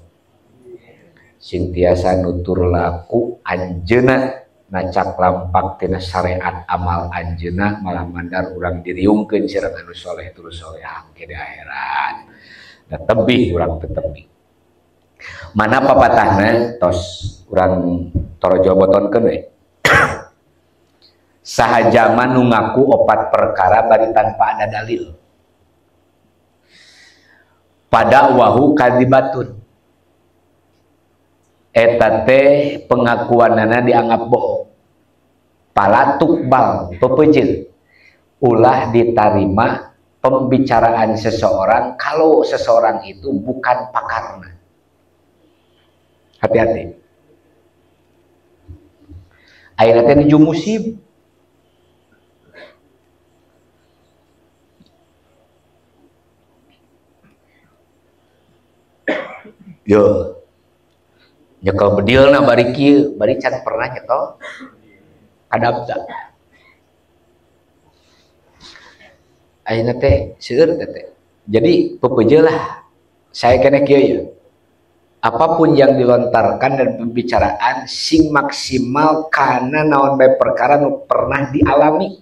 Sing tiasa nutur laku anjeuna nacak lampak tina syariat amal anjeuna malah mandar urang diriungkeun sareng anu soleh terus solehah ke di akhirat. Da tebih urang teu tebih. Mana papatahna tos urang torojo botonkeun we. Sahaja nu ngaku opat perkara bari tanpa ada dalil. Pada wahu kadibatun. Eta teh pengakuanana dianggap bohong. Palatuk bal pepejeul. Ulah diterima pembicaraan seseorang kalau seseorang itu bukan pakarna. Hati-hati. Ayeuna teh nuju musim. Yo. Nyekel bedilna bari kieu, bari can pernah nyekel kadabda. Ayeuna teh seueur teh. Jadi pepejeul lah. Saya kena kieu ya. Apapun yang dilontarkan dan pembicaraan sing maksimal karena naon bae perkara nu pernah dialami.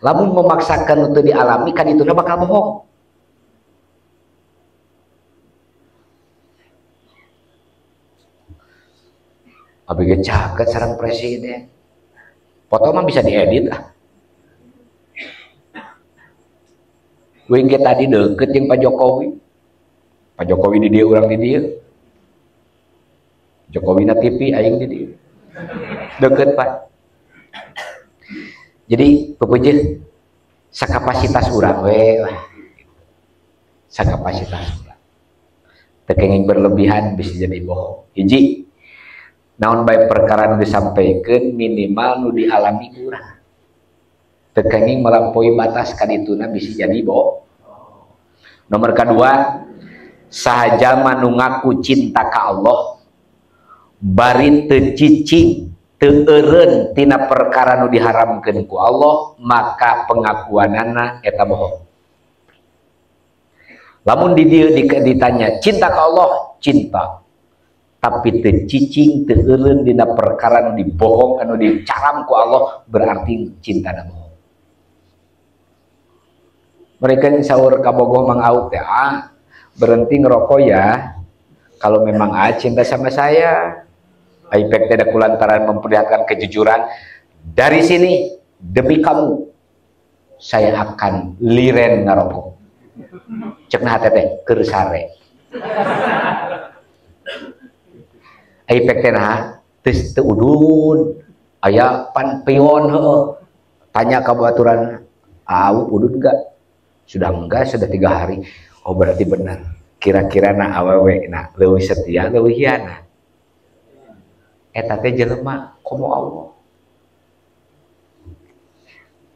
Lamun memaksakan untuk dialami kan itu bakal bohong. Abi ge caket sareng presiden. Foto mah bisa diedit lah. Wing ge tadi deket jeung Pak Jokowi. Pak Jokowi di dia urang di dia. Jokowi na TV aing di dia. Deket Pak. Jadi pepejeun sakapasitas urang we lah. Sakapasitas urang. Teu kenging berlebihan bisa jadi bohong. Hiji naon bae perkara nu disampaikan minimal nu dialami urang. Teu kenging melampaui batas kadituna bisa jadi bohong. Nomor kedua, sahaja manu ngaku cinta ka Allah bari teu cicing teu eureun tina perkara nu diharamkeun ku Allah, maka pengakuanana eta bohong. Lamun di dieu ditanya cinta ka Allah, cinta. Tapi teu cicing teu eureun dina perkara nu dibohong anu dicaram ku Allah, berarti cintana bohong. Mereka saur kabogoh Mang Auk teh, berhenti ngerokok ya kalau memang cinta sama saya. Aipek teh kulantaran memperlihatkan kejujuran. Dari sini demi kamu saya akan liren ngerokok. Cekna hate teh keur sare. Aipek teh nah geus teu udun aya pan pion heueuh. Tanya ka baturan, udun enggak? Sudah enggak, sudah 3 hari. Oh berarti benar. Kira-kira na awewe na leuwih setia leuwih hiana. Eta teh jelema komo Allah.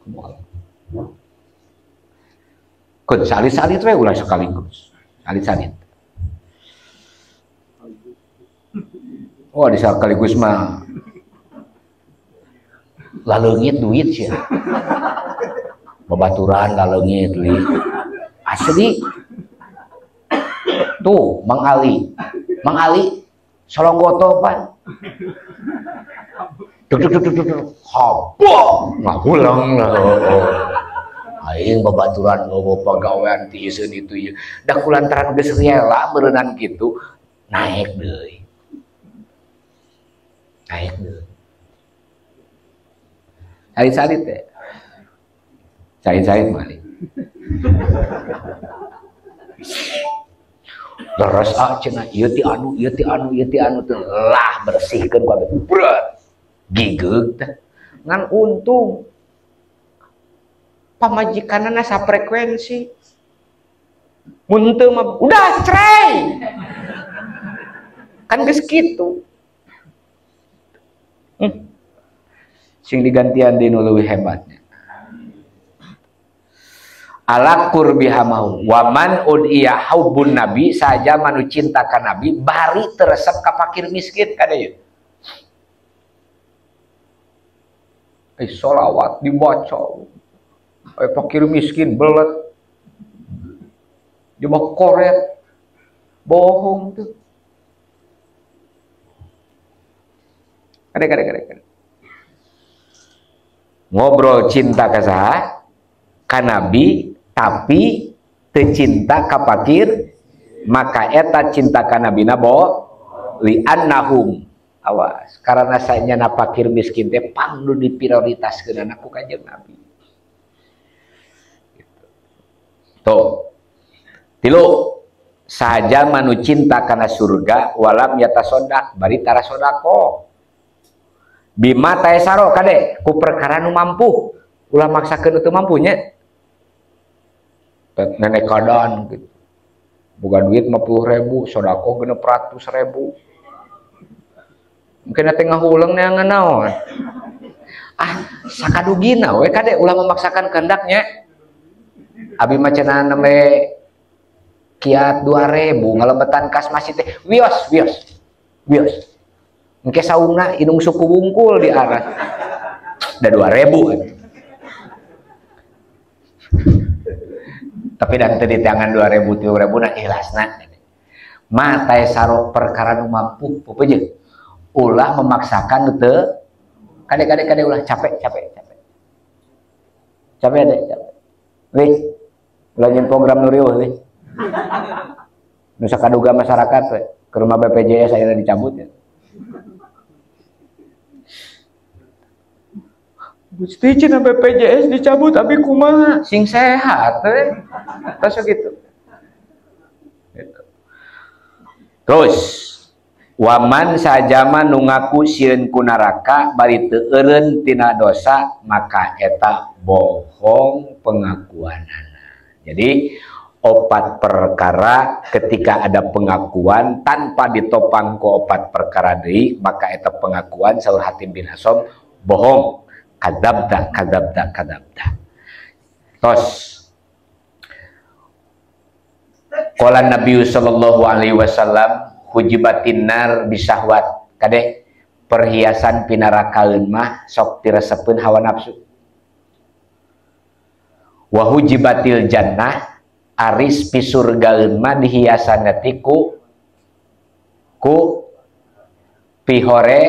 Komo Allah. Kun salit-salit we ulah sekaligus. Salit-salit. Oh di sekaligus mah laleungit duit sih. Babaturan laleungit li. Asli. Tuh Mang Ali. Mang Ali solonggoto pan. Duk habok ngahulang lah. Aing babaturan loba pagawean ti ieu itu ieu. Da kulantaran geus rela meureunnan kitu naik deui. Naik deui. Salit-salit teh. Salit-salit mah. Terus cenah ieu ti anu lah bersihkeun ku abdi. Bret. Gigeg teh. Ngan untung pamajikanana safrekuensi. Mun teu mah udah cerai. Kan geus kitu. Sing digantian di nu leuwih hebatnya. Ala qurbiha mau waman udiya hubbun nabi saja manu cinta ka nabi bari teresep ka fakir miskin kada ye. Sholawat dibaca. Fakir miskin belet. Dia mah koret. Bohong tuh. Kadek. Ngobrol cinta ka saha? Ka nabi tapi teu cinta ka fakir, maka eta cinta ka nabi na li annahum awas karena saya na fakir miskin teh pangdu diprioritaskeun aku Kanjeng Nabi. Tuh. Tilu saja manu cinta kana surga walam yatasodaq bari tara sodako. Bima taesaro kade ku perkara nu mampu ulah maksakeun teu mampunya. Nenek kadan gitu. Boga duit 50.000 sodako 600.000. Mungkin nanti ngahulang neangan naon. Sakadugina we kade ulah memaksakan kehendaknya. Abi macenana we kiat 2.000 ngalebetan kas masjid teh wios. Engke saungna inung suku wungkul di arah. Da 2.000. Tapi dan teu di tangan 2.000 3.000 na ikhlasna. Mata saro perkara nu mampu pupeujeuh. Ulah memaksakan teu kade ulah capek. Capek deh. Wih, ulah nyen program nu rieuh wih. Nu sakaduga masyarakat we, ke rumah BPJS ayeuna dicabut ya. Gusti cenah BPJS dicabut tapi kumaha sing sehat teh. Terus gitu. Terus waman sajama nu ngaku sieun ku neraka bari teu eureun tina dosa maka eta bohong pengakuanana. Jadi opat perkara ketika ada pengakuan tanpa ditopang ku opat perkara deui maka eta pengakuan saur Hatim bin Hasom bohong. Kadzabta. Tos qala Nabi sallallahu alaihi wasallam hujibatin nar bisahwat kade perhiasan pinarakaeun mah sok tiresepeun hawa nafsu. Wa hujibatil jannah aris pisurgaeun mah dihiasanna ti ku pihore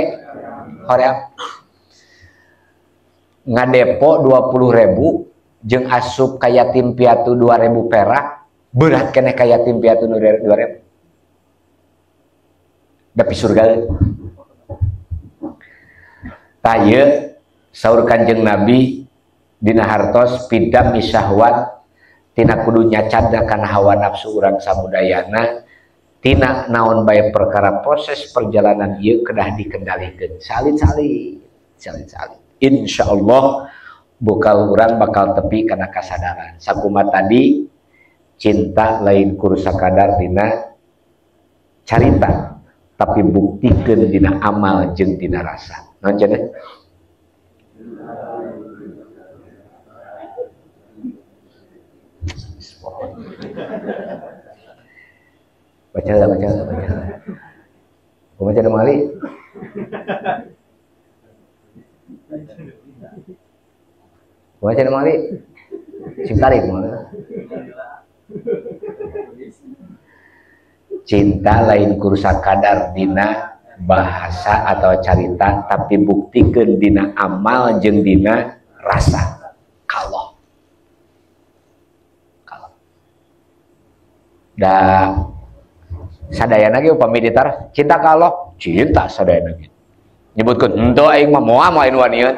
ngadepo 20.000 jeung asup ka yatim piatu 2.000 perak berat keneh ka yatim piatu 2.000 da pisurgaeun. Tah ieu saur Kanjeng Nabi dina hartos pidam syahwat tina kudu nyacada kana hawa nafsu urang samudayana tina naon bae perkara proses perjalanan ieu kedah dikendalikeun salit-salit. Insyaallah bukal urang bakal tepi kana kasadaran sakumaha tadi cinta lain kudu sakadar dina carita tapi buktikeun dina amal jeung dina rasa. Naon cenah? Baca. Baca ada mali. Baca ada mali. Sing tarik mana? Cinta lain kurusa kadar dina bahasa atau carita tapi buktikeun dina amal jeung dina rasa. Kalau da sadayana ge upami ditar cinta ka Allah cinta sadayana ge nyebutkeun henteu aing mah moal main wanian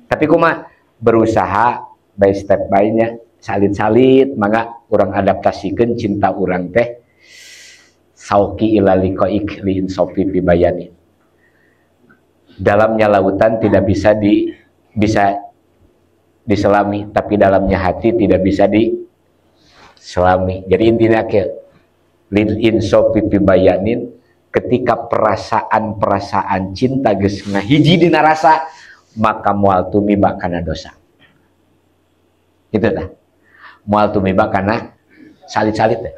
tapi kumaha berusaha by step by-nya salit-salit mangga urang adaptasikeun cinta urang teh sauki ilaliqaik li insofi fi bayani dalamnya lautan tidak bisa diselami tapi dalamnya hati tidak bisa diselami. Jadi intinya ke lil insofi fi bayanin ketika perasaan cinta geus ngahiji dina rasa maka moal tumiba kana dosa. Gitu tah. Moal tumiba kana salit-salit teh.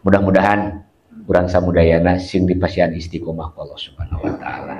Mudah-mudahan urang samudayana sing dipasihan istiqomah ku Allah Subhanahu wa taala.